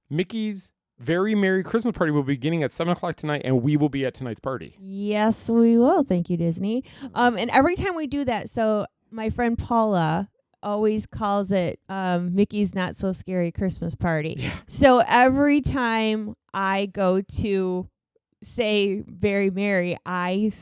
Mickey's Very Merry Christmas Party will be beginning at 7 o'clock tonight, and we will be at tonight's party. Yes, we will. Thank you, Disney. And every time we do that, so my friend Paula always calls it Mickey's Not So Scary Christmas Party. Yeah. So every time I go to say Very Merry, I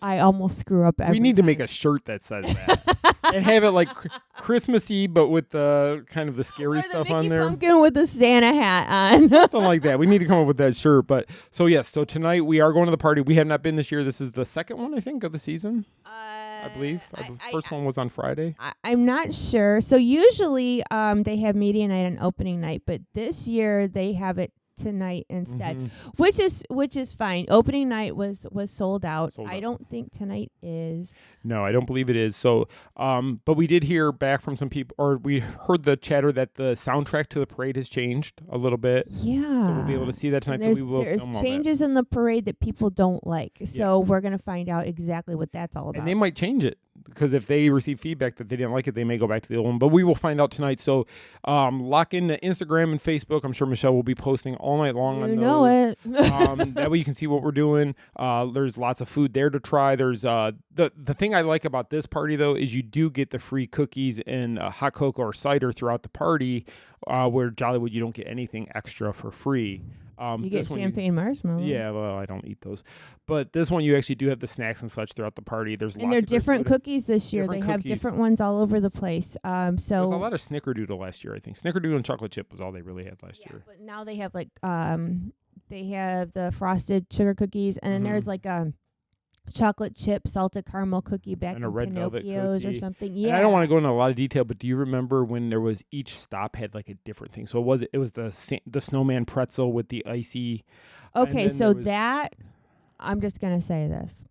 almost screw up every We need time. to make a shirt that says that. And have it like Christmassy, but with the kind of the scary stuff on there. Pumpkin with the Santa hat on. Something like that. We need to come up with that shirt. But so yes, so tonight we are going to the party. We have not been this year. This is the second one, I think, of the season. I believe. The first one was on Friday. I'm not sure. So usually they have media night and opening night, but this year they have it tonight instead, which is fine. Opening night was sold out. I don't think tonight is. No, I don't believe it is. So, but we did hear back from some people, or we heard the chatter that the soundtrack to the parade has changed a little bit. Yeah. So we'll be able to see that tonight. There's changes in the parade that people don't like. So we're gonna find out exactly what that's all about. And they might change it. Because if they receive feedback that they didn't like it, they may go back to the old one. But we will find out tonight. So lock into Instagram and Facebook. I'm sure Michele will be posting all night long on those. You know it. That way you can see what we're doing. There's lots of food there to try. There's the thing I like about this party, though, is you do get the free cookies and hot cocoa or cider throughout the party, where Jollywood, you don't get anything extra for free. You get champagne marshmallows. Yeah, well, I don't eat those. But this one, you actually do have the snacks and such throughout the party. There's and they're different cookies this year. They have different ones all over the place. So there's a lot of Snickerdoodle last year, I think. Snickerdoodle and chocolate chip was all they really had last year. But now they have like they have the frosted sugar cookies, and then there's like chocolate chip salted caramel cookie back and in a red velvet Pinocchio's cookie or something. And Yeah, I don't want to go into a lot of detail, but do you remember when there was each stop had like a different thing? So it was the snowman pretzel with the icy. Okay, so that I'm just gonna say this.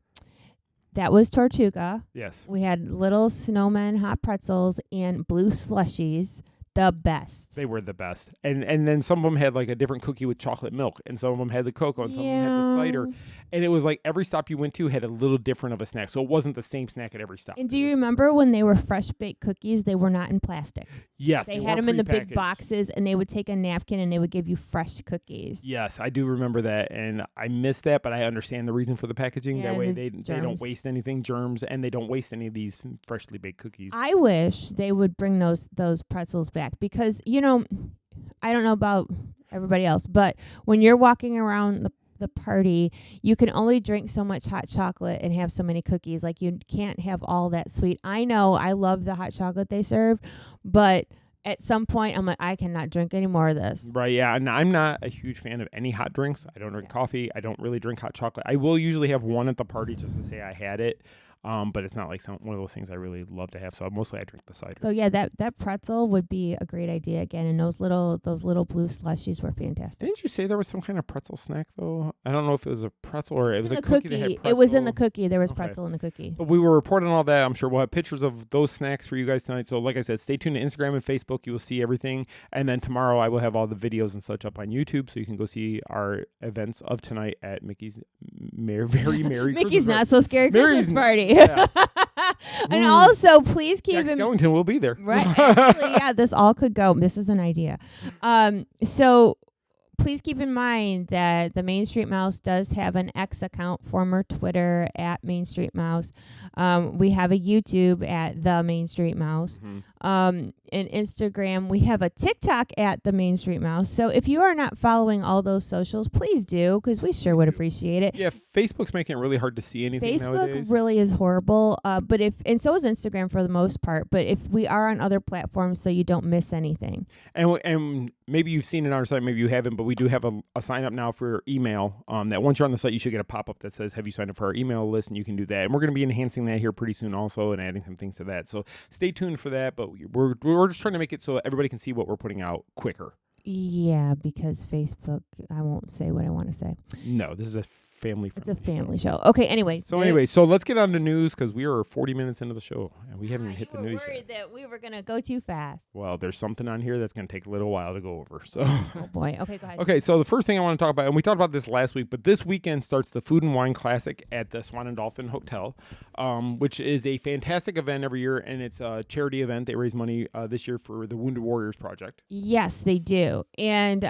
That was Tortuga. Yes. We had little snowman hot pretzels and blue slushies. The best. They were the best. And then some of them had like a different cookie with chocolate milk, and some of them had the cocoa, and some of them had the cider. And it was like every stop you went to had a little different of a snack. So it wasn't the same snack at every stop. And do you remember when they were fresh baked cookies? They were not in plastic. Yes. They had them in the big boxes, and they would take a napkin and they would give you fresh cookies. Yes, I do remember that, and I missed that, but I understand the reason for the packaging. Yeah, that way they don't waste anything, germs, and they don't waste any of these freshly baked cookies. I wish they would bring those pretzels back because, you know, I don't know about everybody else, but when you're walking around the party, you can only drink so much hot chocolate and have so many cookies. Like, you can't have all that sweet. I know I love the hot chocolate they serve, but at some point I'm like, I cannot drink any more of this. Right, yeah, and I'm not a huge fan of any hot drinks. I don't drink coffee. I don't really drink hot chocolate. I will usually have one at the party just to say I had it. But it's not like one of those things I really love to have. So mostly I drink the cider. So yeah, that pretzel would be a great idea again. And those little blue slushies were fantastic. Didn't you say there was some kind of pretzel snack though? I don't know if it was a pretzel or it was a cookie that had pretzel. It was in the cookie. There was pretzel in the cookie. But we were reporting all that. I'm sure we'll have pictures of those snacks for you guys tonight. So like I said, stay tuned to Instagram and Facebook. You will see everything. And then tomorrow I will have all the videos and such up on YouTube, so you can go see our events of tonight at Mickey's Very Merry Mickey's Christmas Not So Scary Christmas Party. Yeah. And also, please keep Jack Skellington will be there. Right. Actually, yeah, this all could go. This is an idea. So please keep in mind that the Main Street Mouse does have an X account, former Twitter at Main Street Mouse. We have a YouTube at The Main Street Mouse. and Instagram. We have a TikTok at the Main Street Mouse. So if you are not following all those socials, please do, because we sure would appreciate it. Yeah, Facebook's making it really hard to see anything nowadays. Facebook really is horrible, and so is Instagram for the most part. But if we are on other platforms, so you don't miss anything. And maybe you've seen it on our site, maybe you haven't, but we do have a sign up now for email. That once you're on the site, you should get a pop up that says, "Have you signed up for our email list?" And you can do that. And we're going to be enhancing that here pretty soon, also, and adding some things to that. So stay tuned for that. But we're just trying to make it so everybody can see what we're putting out quicker. Yeah, because Facebook, I won't say what I want to say. No, this is a family. It's a family show. Okay, anyway. So let's get on to news, because we are 40 minutes into the show and we haven't hit the news yet. You were worried that we were going to go too fast. Well, there's something on here that's going to take a little while to go over. So. Oh boy. Okay, go ahead. Okay, so the first thing I want to talk about, and we talked about this last week, but this weekend starts the Food and Wine Classic at the Swan and Dolphin Hotel, which is a fantastic event every year, and it's a charity event. They raise money this year for the Wounded Warriors Project. Yes, they do. And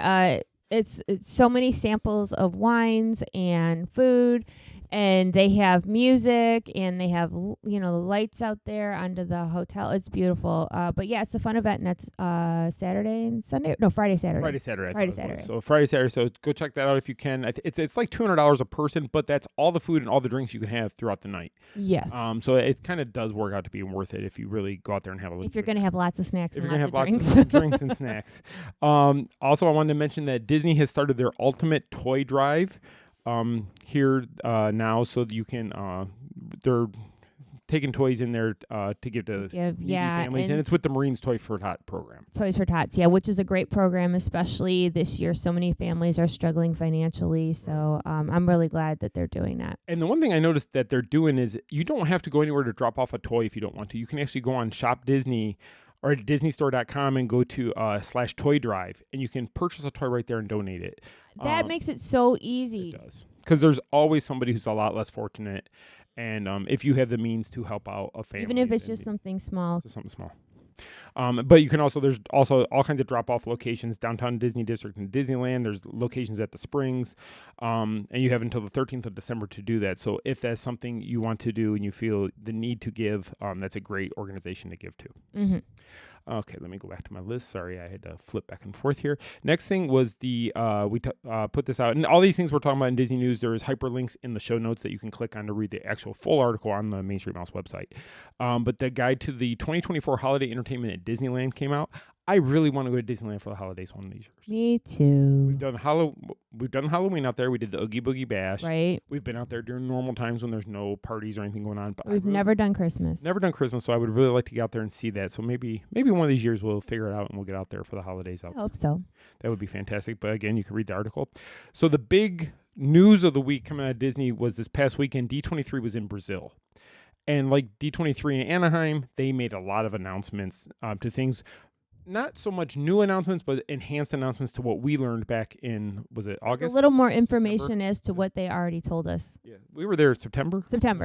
it's so many samples of wines and food, and they have music, and they have lights out there under the hotel. It's beautiful. But yeah, it's a fun event, and that's Saturday and Sunday. No, Friday, Saturday. Friday, Saturday. So Friday, Saturday. So go check that out if you can. It's like $200 a person, but that's all the food and all the drinks you can have throughout the night. Yes. So it kind of does work out to be worth it if you really go out there and have a look. If you're going to have lots of snacks, if and you're going to have lots of drinks and snacks. Also, I wanted to mention that Disney has started their Ultimate Toy Drive here now, so that you can. They're taking toys in there to give to needy families, and it's with the Marines Toys for Tots program. Toys for Tots, yeah, which is a great program, especially this year. So many families are struggling financially, so I'm really glad that they're doing that. And the one thing I noticed that they're doing is you don't have to go anywhere to drop off a toy if you don't want to. You can actually go on Shop Disney or at disneystore.com and go to /toy drive, and you can purchase a toy right there and donate it. That makes it so easy. It does, because there's always somebody who's a lot less fortunate. And if you have the means to help out a family. Even if it's just something small. Just something small. But you can also, there's also all kinds of drop-off locations, downtown Disney District and Disneyland. There's locations at the Springs. And you have until the 13th of December to do that. So if that's something you want to do and you feel the need to give, that's a great organization to give to. Mm-hmm. Okay, let me go back to my list. Sorry, I had to flip back and forth here. Next thing was we put this out. And all these things we're talking about in Disney News, there's hyperlinks in the show notes that you can click on to read the actual full article on the Main Street Mouse website. But the guide to the 2024 Holiday Entertainment at Disneyland came out. I really want to go to Disneyland for the holidays one of these years. Me too. We've done Halloween out there. We did the Oogie Boogie Bash. Right. We've been out there during normal times when there's no parties or anything going on. But we've never done Christmas. Never done Christmas, so I would really like to get out there and see that. So maybe one of these years we'll figure it out and we'll get out there for the holidays. I hope so. That would be fantastic. But again, you can read the article. So the big news of the week coming out of Disney was this past weekend. D23 was in Brazil. And like D23 in Anaheim, they made a lot of announcements to things. Not so much new announcements, but enhanced announcements to what we learned back in, was it August? A little more information as to what they already told us. Yeah, we were there in September.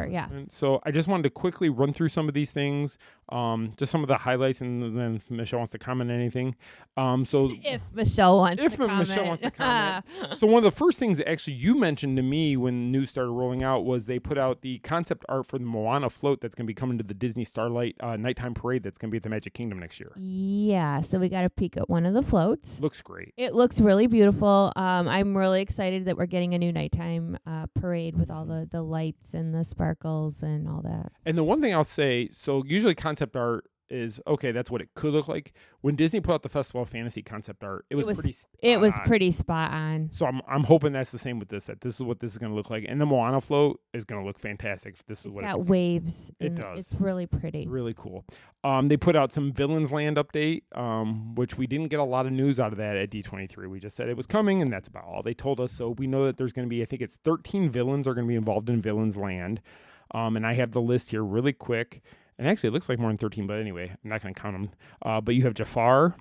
Yeah. And so I just wanted to quickly run through some of these things, just some of the highlights, and then if Michelle wants to comment on anything. If Michelle wants to comment. So one of the first things that actually you mentioned to me when news started rolling out was they put out the concept art for the Moana float that's going to be coming to the Disney Starlight nighttime parade that's going to be at the Magic Kingdom next year. Yeah, so we got a peek at one of the floats. Looks great. It looks really beautiful. I'm really excited that we're getting a new nighttime parade with all the lights and the sparkles and all that. And the one thing I'll say, so usually concept art is, okay, that's what it could look like. When Disney put out the Festival of Fantasy concept art, it was pretty spot on. So I'm hoping that's the same with this, that this is what this is going to look like. And the Moana float is going to look fantastic. If this is what got waves. It does. It's really pretty. Really cool. They put out some Villains Land update, which we didn't get a lot of news out of that at D23. We just said it was coming, and that's about all they told us. So we know that there's going to be, I think it's 13 villains are going to be involved in Villains Land. And I have the list here really quick. And actually, it looks like more than 13, but anyway, I'm not going to count them. But you have Jafar,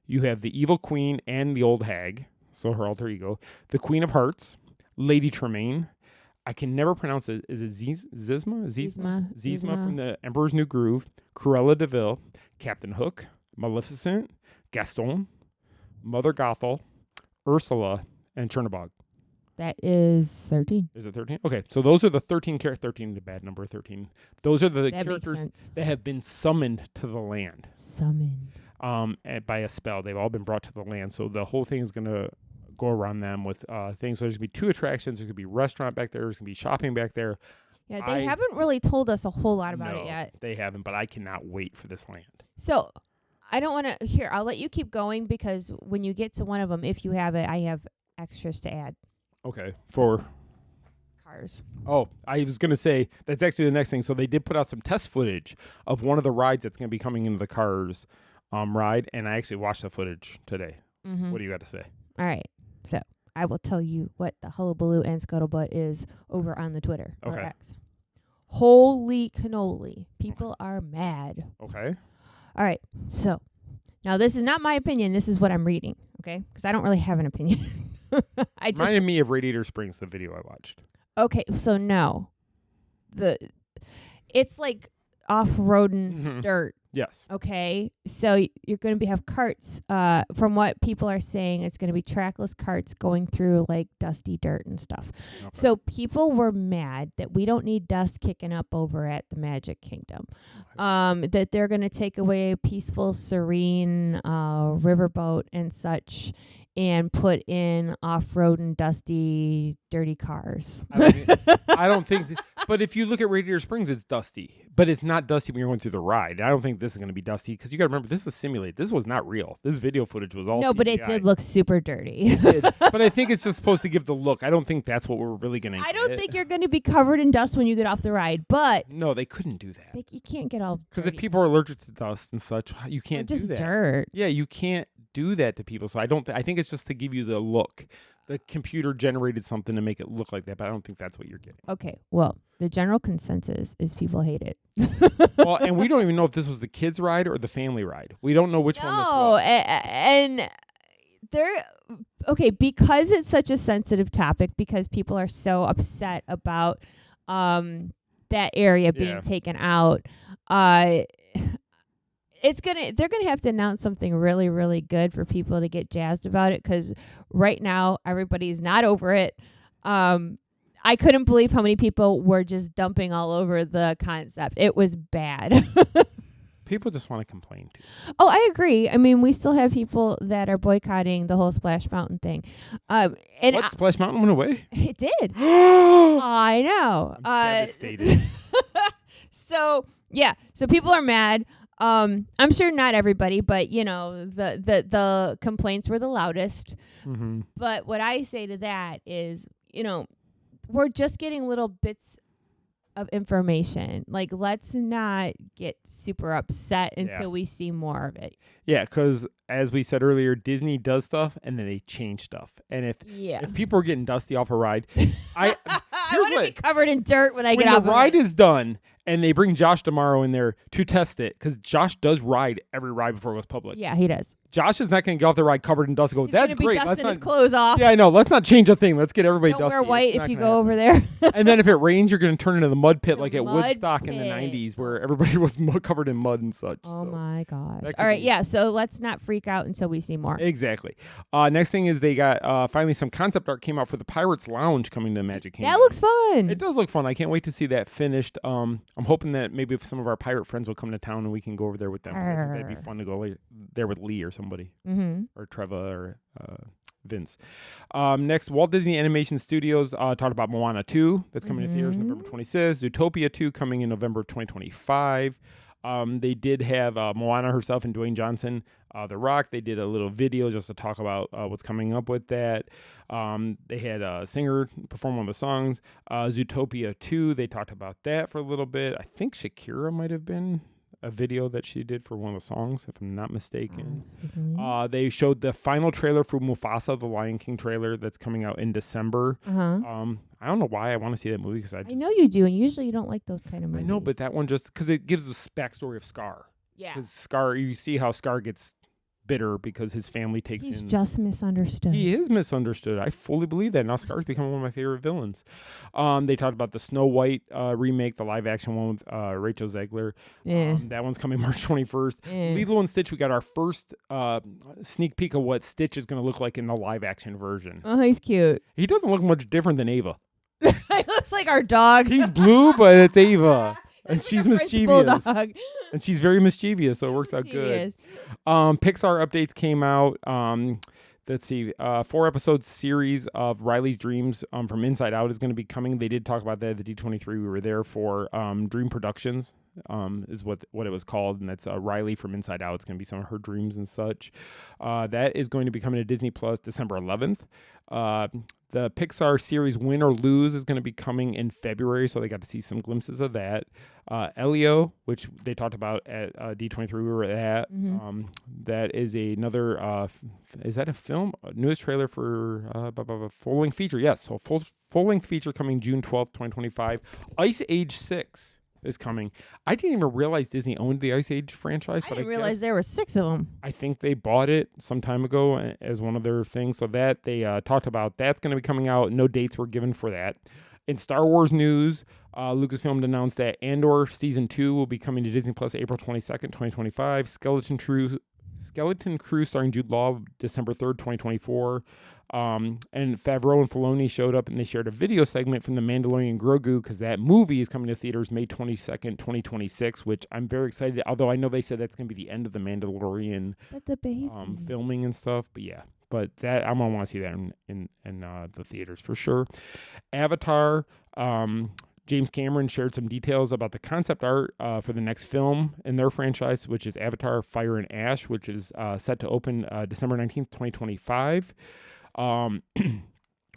you have the Evil Queen and the Old Hag, so her alter ego, the Queen of Hearts, Lady Tremaine. I can never pronounce it. Is it Zizma? Zizma from the Emperor's New Groove, Cruella de Vil, Captain Hook, Maleficent, Gaston, Mother Gothel, Ursula, and Chernabog. That is 13. Is it 13? Okay, so those are the 13 characters. 13 is a bad number, 13. Those are the That makes characters sense. that have been summoned to the land. Summoned. By a spell. They've all been brought to the land. So the whole thing is going to go around them with things. So there's going to be 2 attractions. There's going to be restaurant back there. There's going to be shopping back there. Yeah, they haven't really told us a whole lot about it yet. They haven't, but I cannot wait for this land. So I don't want to. Here, I'll let you keep going because when you get to one of them, if you have it, I have extras to add. Okay. For cars. Oh, I was going to say, that's actually the next thing. So they did put out some test footage of one of the rides that's going to be coming into the Cars ride, and I actually watched the footage today. Mm-hmm. What do you got to say? All right. So I will tell you what the hullabaloo and scuttlebutt is over on the Twitter or Okay. X. Holy cannoli. People are mad. Okay. All right. So now this is not my opinion. This is what I'm reading. Okay. Because I don't really have an opinion. I just Reminded me of Radiator Springs, the video I watched. Okay, so no. It's like off-roading dirt. Yes. Okay, so you're going to have carts. From what people are saying, it's going to be trackless carts going through like dusty dirt and stuff. Okay. So people were mad that we don't need dust kicking up over at the Magic Kingdom. That they're going to take away a peaceful, serene riverboat and such, and put in off-road and dusty, dirty cars. I don't think, but if you look at Radiator Springs, it's dusty, but it's not dusty when you're going through the ride. I don't think this is going to be dusty because you got to remember, this is simulated. This was not real. This video footage was all No, CGI. but it did look super dirty. But I think it's just supposed to give the look. I don't think that's what we're really going to I don't think you're going to be covered in dust when you get off the ride, but No, they couldn't do that. you can't get all Because if dirty. people are allergic to dust and such, you can't just do that. dirt. Yeah, you can't do that to people. So I don't. I think it's just to give you the look. The computer generated something to make it look like that, but I don't think that's what you're getting. Okay, well, the general consensus is people hate it. Well, and we don't even know if this was the kids' ride or the family ride. We don't know which one this No, was. and they're okay because it's such a sensitive topic because people are so upset about that area being Yeah. taken out. They're gonna have to announce something really, really good for people to get jazzed about it. Because right now everybody's not over it. I couldn't believe how many people were just dumping all over the concept. It was bad. People just want to complain too. Oh, I agree. I mean, we still have people that are boycotting the whole Splash Mountain thing. And What? Splash Mountain went away? it did. I know. Devastated. So people are mad. I'm sure not everybody, but the complaints were the loudest. Mm-hmm. But what I say to that is, we're just getting little bits of information. Like, let's not get super upset until we see more of it. Yeah, because as we said earlier, Disney does stuff and then they change stuff. And if people are getting dusty off a ride, I want to be covered in dirt when I get when off the ride is done and they bring Josh tomorrow in there to test it, because Josh does ride every ride before it goes public. Yeah, he does. Josh is not going to get off the ride covered in dust and go, He's that's gonna be great. dusting Let's not his clothes off. Yeah, I know. Let's not change a thing. Let's get everybody Don't dusty. wear white It's if not you gonna go over there. And then if it rains, you're going to turn into the mud pit like at mud Woodstock in the pit. 90s where everybody was covered in mud and such. Oh so. my gosh. That could All right, be- yeah, so let's not freak out until we see more. Exactly. Next thing is they got finally some concept art came out for the Pirates Lounge coming to Magic Kingdom. That looks fun. It does look fun. I can't wait to see that finished. I'm hoping that maybe if some of our pirate friends will come to town and we can go over there with them. 'Cause I think that'd be fun to go there with Lee or somebody, or Trevor or Vince. Next, Walt Disney Animation Studios talked about Moana 2. That's coming to theaters November 26th. Zootopia 2 coming in November of 2025. They did have Moana herself and Dwayne Johnson, The Rock. They did a little video just to talk about what's coming up with that. They had a singer perform one of the songs. Zootopia 2, they talked about that for a little bit. I think Shakira might have been a video that she did for one of the songs, if I'm not mistaken. They showed the final trailer for Mufasa, the Lion King trailer that's coming out in December. I don't know why I want to see that movie because I know you do, and usually you don't like those kind of movies. I know, but that one just because it gives the backstory of Scar. Yeah. Because Scar, you see how Scar gets bitter because his family takes He's in. just misunderstood. He is misunderstood. I fully believe that. Now Scar's become one of my favorite villains. They talked about the Snow White remake, the live action one with Rachel Zegler. Yeah. That one's coming March 21st. Lilo and Stitch, we got our first sneak peek of what Stitch is going to look like in the live action version. Oh, he's cute. He doesn't look much different than Ava. He looks like our dog. He's blue, but it's Ava. And she's mischievous. Bulldog. And she's very mischievous, so it works out good. Pixar updates came out. Let's see, 4-episode series of Riley's Dreams from Inside Out is going to be coming. They did talk about that at the D23. We were there for Dream Productions is what it was called, and that's Riley from Inside Out. It's going to be some of her dreams and such. That is going to be coming to Disney Plus December 11th. The Pixar series Win or Lose is going to be coming in February, so they got to see some glimpses of that. Elio, which they talked about at D23, we were at. That is another, is that a film? Newest trailer for full-length feature. Yes, so full-length feature coming June 12th, 2025. Ice Age 6 is coming. I didn't even realize Disney owned the Ice Age franchise. I didn't realize there were 6 of them. I think they bought it some time ago as one of their things. So that they talked about, that's going to be coming out. No dates were given for that. In Star Wars news, Lucasfilm announced that Andor Season 2 will be coming to Disney Plus April 22nd, 2025. Skeleton Crew starring Jude Law December 3rd, 2024. And Favreau and Filoni showed up and they shared a video segment from The Mandalorian Grogu because that movie is coming to theaters May 22nd, 2026, which I'm very excited. Although I know they said that's going to be the end of The Mandalorian filming and stuff. But yeah, but that I'm going to want to see that in the theaters for sure. Avatar, James Cameron shared some details about the concept art for the next film in their franchise, which is Avatar Fire and Ash, which is set to open December 19th, 2025.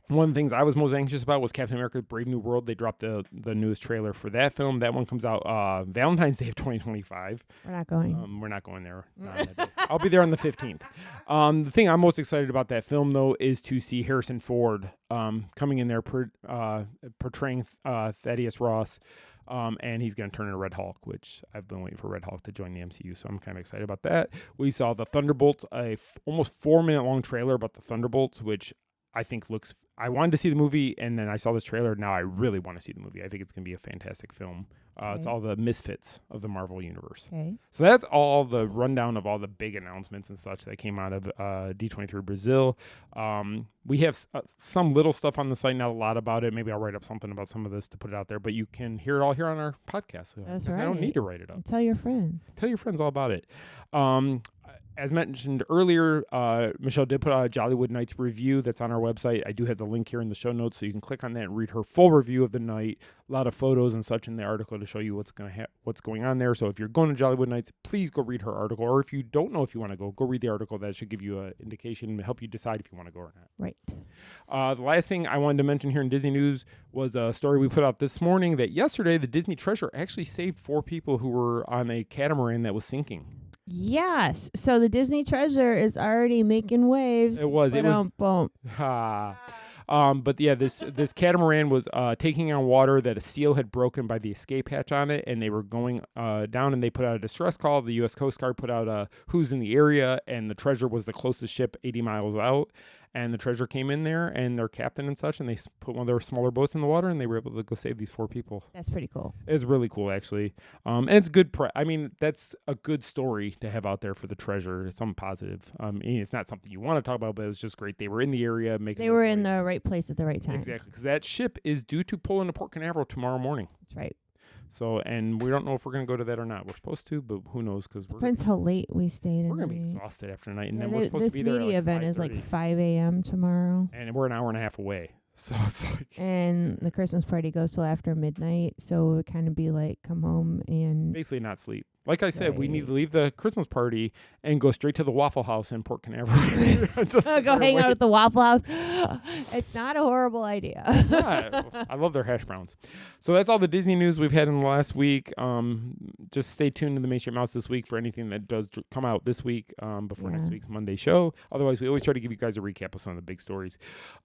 One of the things I was most anxious about was Captain America Brave New World. They dropped the newest trailer for that film. That one comes out Valentine's Day of 2025. We're not going. We're not going there. I'll be there on the 15th. The thing I'm most excited about that film, though, is to see Harrison Ford coming in there portraying Thaddeus Ross. And he's going to turn into Red Hulk, which I've been waiting for Red Hulk to join the MCU, so I'm kind of excited about that. We saw the Thunderbolts, almost 4-minute long trailer about the Thunderbolts, which I think I wanted to see the movie, and then I saw this trailer. Now I really want to see the movie. I think it's going to be a fantastic film. It's all the misfits of the Marvel Universe. Okay. So that's all the rundown of all the big announcements and such that came out of D23 Brazil. We have some little stuff on the site, not a lot about it. Maybe I'll write up something about some of this to put it out there, but you can hear it all here on our podcast. That's right. I don't need to write it up. And tell your friends. Tell your friends all about it. As mentioned earlier, Michele did put out a Jollywood Nights review that's on our website. I do have the link here in the show notes, so you can click on that and read her full review of the night. A lot of photos and such in the article to show you what's going on there. So if you're going to Jollywood Nights, please go read her article. Or if you don't know if you want to go read the article. That should give you an indication and help you decide if you want to go or not. Right. The last thing I wanted to mention here in Disney News was a story we put out this morning that yesterday the Disney Treasure actually saved 4 people who were on a catamaran that was sinking. Yes. So the Disney Treasure is already making waves. It was. Boom. But yeah, this catamaran was taking on water that a seal had broken by the escape hatch on it, and they were going down, and they put out a distress call. The U.S. Coast Guard put out who's in the area, and the Treasure was the closest ship 80 miles out. And the Treasure came in there, and their captain and such, and they put one of their smaller boats in the water, and they were able to go save these 4 people. That's pretty cool. It's really cool, actually. And it's good. That's a good story to have out there for the Treasure. It's something positive. It's not something you want to talk about, but it was just great. They were in the area. They were in the right place at the right time. Exactly, because that ship is due to pull into Port Canaveral tomorrow morning. That's right. So, and we don't know if we're going to go to that or not. We're supposed to, but who knows? Because depends how late we stayed. We're going to be exhausted after night, and then we're supposed to be there. This media event is like 5 a.m. tomorrow, and we're an hour and a half away. So it's like, and the Christmas party goes till after midnight. So it would kind of be like come home and basically not sleep. Like I said, we need to leave the Christmas party and go straight to the Waffle House in Port Canaveral. Just go hang out at the Waffle House. It's not a horrible idea. I love their hash browns. So that's all the Disney news we've had in the last week. Just stay tuned to the Main Street Mouse this week for anything that does come out this week before next week's Monday show. Otherwise, we always try to give you guys a recap of some of the big stories.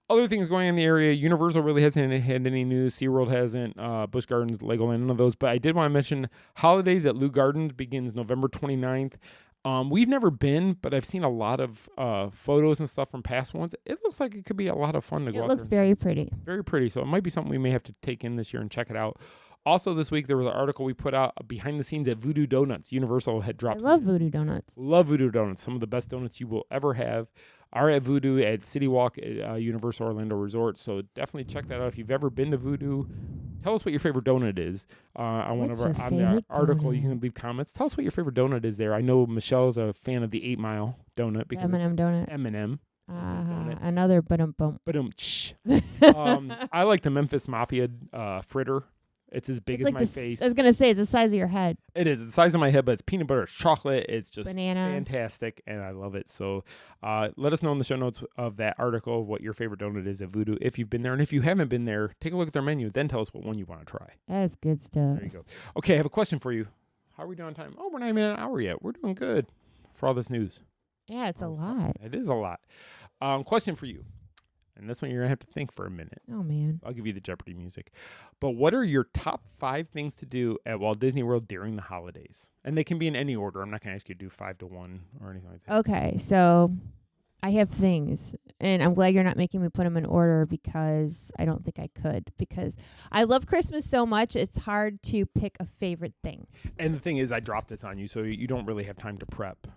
Other things going on in the area, Universal really hasn't had any news. SeaWorld hasn't. Busch Gardens, Legoland, none of those. But I did want to mention Holidays at Lou Gardens begins November 29th. We've never been, but I've seen a lot of photos and stuff from past ones. It looks like it could be a lot of fun to go out there. It looks very pretty. Very pretty. So it might be something we may have to take in this year and check it out. Also, this week, there was an article we put out behind the scenes at Voodoo Donuts. Universal had dropped. I love Voodoo Donuts. Love Voodoo Donuts. Some of the best donuts you will ever have are at Voodoo at City Walk at Universal Orlando Resort. So definitely check that out. If you've ever been to Voodoo, tell us what your favorite donut is. On the article, you can leave comments. Tell us what your favorite donut is there. I know Michelle is a fan of the 8 Mile donut. Because M&M donut. M&M. Another ba-dum-bum. I like the Memphis Mafia fritter. It's as big as my face. I was going to say, it's the size of your head. It is. It's the size of my head, but it's peanut butter, it's chocolate. It's just fantastic, and I love it. So let us know in the show notes of that article what your favorite donut is at Voodoo if you've been there. And if you haven't been there, take a look at their menu. Then tell us what one you want to try. That's good stuff. There you go. Okay, I have a question for you. How are we doing on time? Oh, we're not even an hour yet. We're doing good for all this news. Yeah, it's a lot. It is a lot. Question for you. And this one you're going to have to think for a minute. Oh, man. I'll give you the Jeopardy music. But what are your top 5 things to do at Walt Disney World during the holidays? And they can be in any order. I'm not going to ask you to do 5 to 1 or anything like that. Okay, so I have things. And I'm glad you're not making me put them in order because I don't think I could. Because I love Christmas so much, it's hard to pick a favorite thing. And the thing is, I dropped this on you, so you don't really have time to prep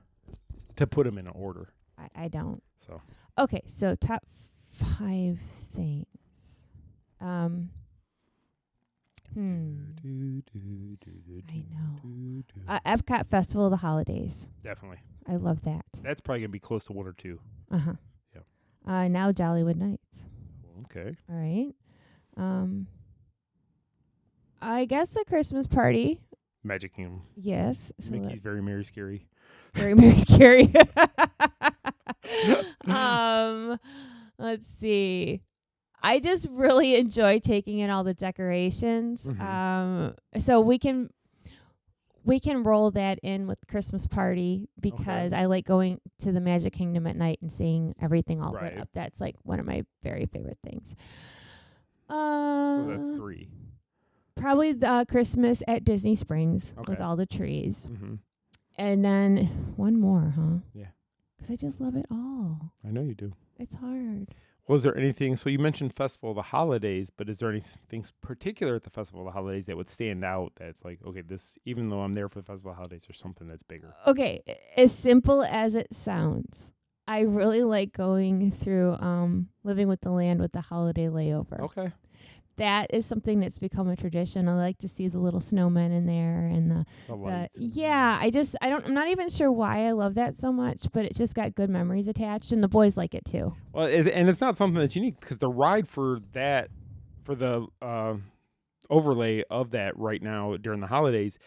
to put them in order. I don't. So okay, so top 5 things. I know. Epcot Festival of the Holidays. Definitely. I love that. That's probably going to be close to 1 or 2. Uh-huh. Yeah. Now Jollywood Nights. Okay. All right. I guess the Christmas party. Magic Kingdom. Yes. So Mickey's Very Merry Scary. Very Merry Scary. Let's see. I just really enjoy taking in all the decorations. Mm-hmm. So we can roll that in with Christmas party because I like going to the Magic Kingdom at night and seeing everything all lit up. That's like one of my very favorite things. So that's 3. Probably the Christmas at Disney Springs with all the trees. Mm-hmm. And then one more, huh? Yeah. Because I just love it all. I know you do. It's hard. Was there anything, so you mentioned Festival of the Holidays, but is there anything particular at the Festival of the Holidays that would stand out that's like, okay, this, even though I'm there for the Festival of the Holidays, there's something that's bigger? Okay, as simple as it sounds, I really like going through Living with the Land with the holiday layover. Okay. That is something that's become a tradition. I like to see the little snowmen in there and the lights. I'm not even sure why I love that so much, but it's just got good memories attached, and the boys like it too. Well, and it's not something that's unique because the ride for the overlay of that right now during the holidays,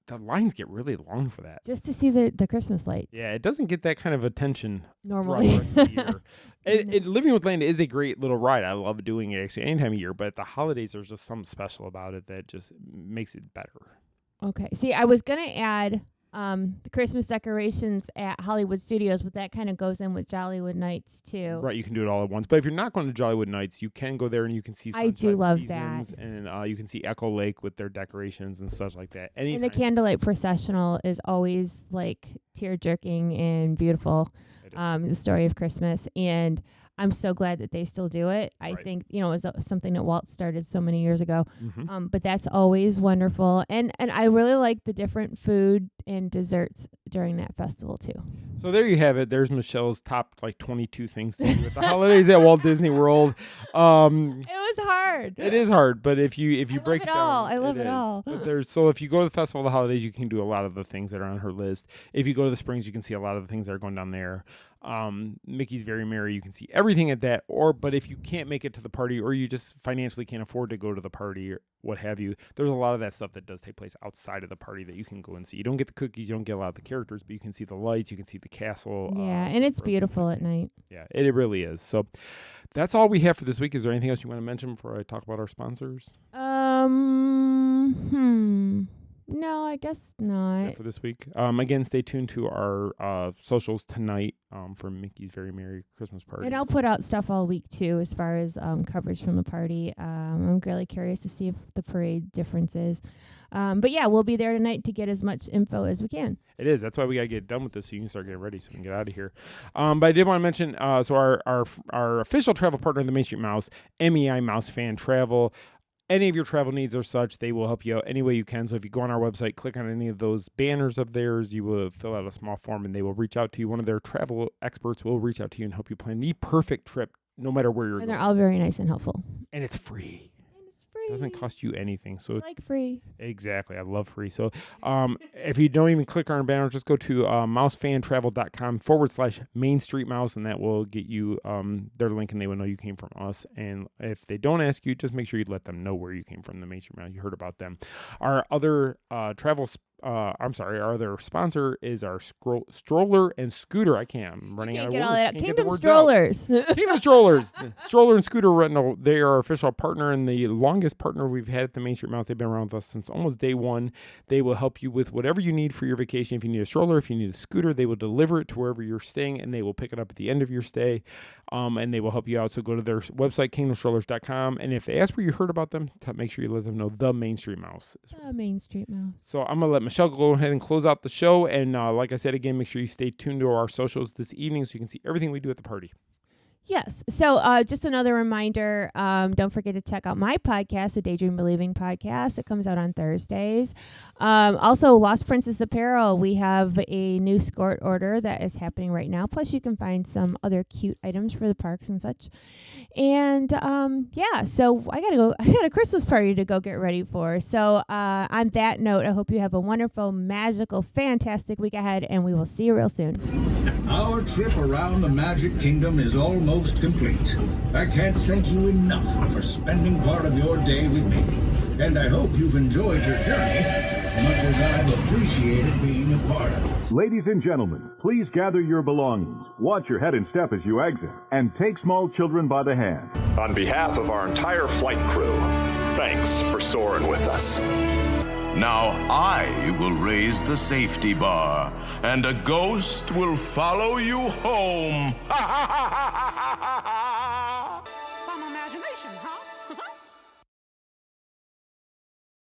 the lines get really long for that. Just to see the Christmas lights. Yeah, it doesn't get that kind of attention normally. The rest of the year. Living with Land is a great little ride. I love doing it actually any time of year, but at the holidays there's just something special about it that just makes it better. Okay. See, I was going to add the Christmas decorations at Hollywood Studios, but that kind of goes in with Jollywood Nights too. Right, you can do it all at once. But if you're not going to Jollywood Nights, you can go there and you can see Sunshine I do love Seasons, that. and you can see Echo Lake with their decorations and such like that. Anytime. And the candlelight processional is always like tear-jerking and beautiful. The story of Christmas, and I'm so glad that they still do it. I think, it was something that Walt started so many years ago. Mm-hmm. But that's always wonderful. And I really like the different food and desserts during that festival too. So there you have it. There's Michelle's top 22 things to do with the holidays at Walt Disney World. It was hard. It is hard, but if you break it down, I love it all. So if you go to the Festival of the Holidays, you can do a lot of the things that are on her list. If you go to the Springs, you can see a lot of the things that are going down there. Mickey's Very Merry, you can see everything at that. But if you can't make it to the party, or you just financially can't afford to go to the party or what have you, there's a lot of that stuff that does take place outside of the party that you can go and see. You don't get the cookies, you don't get a lot of the characters, but you can see the lights, you can see the castle. Yeah, and it's beautiful at night. Yeah, it really is. So that's all we have for this week. Is there anything else you want to mention before I talk about our sponsors? No, I guess not. For this week. Again, stay tuned to our socials tonight for Mickey's Very Merry Christmas Party. And I'll put out stuff all week, too, as far as coverage from the party. I'm really curious to see if the parade differences. But, yeah, we'll be there tonight to get as much info as we can. It is. That's why we got to get done with this so you can start getting ready so we can get out of here. But I did want to mention, so our official travel partner, the Main Street Mouse, MEI Mouse Fan Travel, any of your travel needs or such, they will help you out any way you can. So if you go on our website, click on any of those banners of theirs, you will fill out a small form and they will reach out to you. One of their travel experts will reach out to you and help you plan the perfect trip no matter where you're going. And they're all very nice and helpful. And it's free. It doesn't cost you anything. So I like free. Exactly. I love free. So if you don't even click on our banner, just go to mousefantravel.com/Main Street Mouse, and that will get you their link, and they will know you came from us. And if they don't ask you, just make sure you let them know where you came from, the Main Street Mouse. You heard about them. Our other our other sponsor is our Stroller and Scooter. I'm running out of words. All that. Kingdom Strollers. Kingdom Strollers. Stroller and Scooter Rental. They are our official partner and the longest partner we've had at the Main Street Mouse. They've been around with us since almost day one. They will help you with whatever you need for your vacation. If you need a stroller, if you need a scooter, they will deliver it to wherever you're staying, and they will pick it up at the end of your stay, and they will help you out. So go to their website, kingdomstrollers.com, and if they ask where you heard about them, make sure you let them know the Main Street Mouse. Main Street Mouse. So I'm going to let Michele go ahead and close out the show. And like I said, again, make sure you stay tuned to our socials this evening so you can see everything we do at the party. Yes. So just another reminder, don't forget to check out my podcast, the Daydream Believing podcast. It comes out on Thursdays. Also, Lost Princess Apparel. We have a new skirt order that is happening right now. Plus, you can find some other cute items for the parks and such. And, so I got to go. I got a Christmas party to go get ready for. So on that note, I hope you have a wonderful, magical, fantastic week ahead, and we will see you real soon. Our trip around the Magic Kingdom is almost complete. I can't thank you enough for spending part of your day with me. And I hope you've enjoyed your journey as much as I've appreciated being a part of it. Ladies and gentlemen, please gather your belongings. Watch your head and step as you exit. And take small children by the hand. On behalf of our entire flight crew, thanks for soaring with us. Now I will raise the safety bar, and a ghost will follow you home.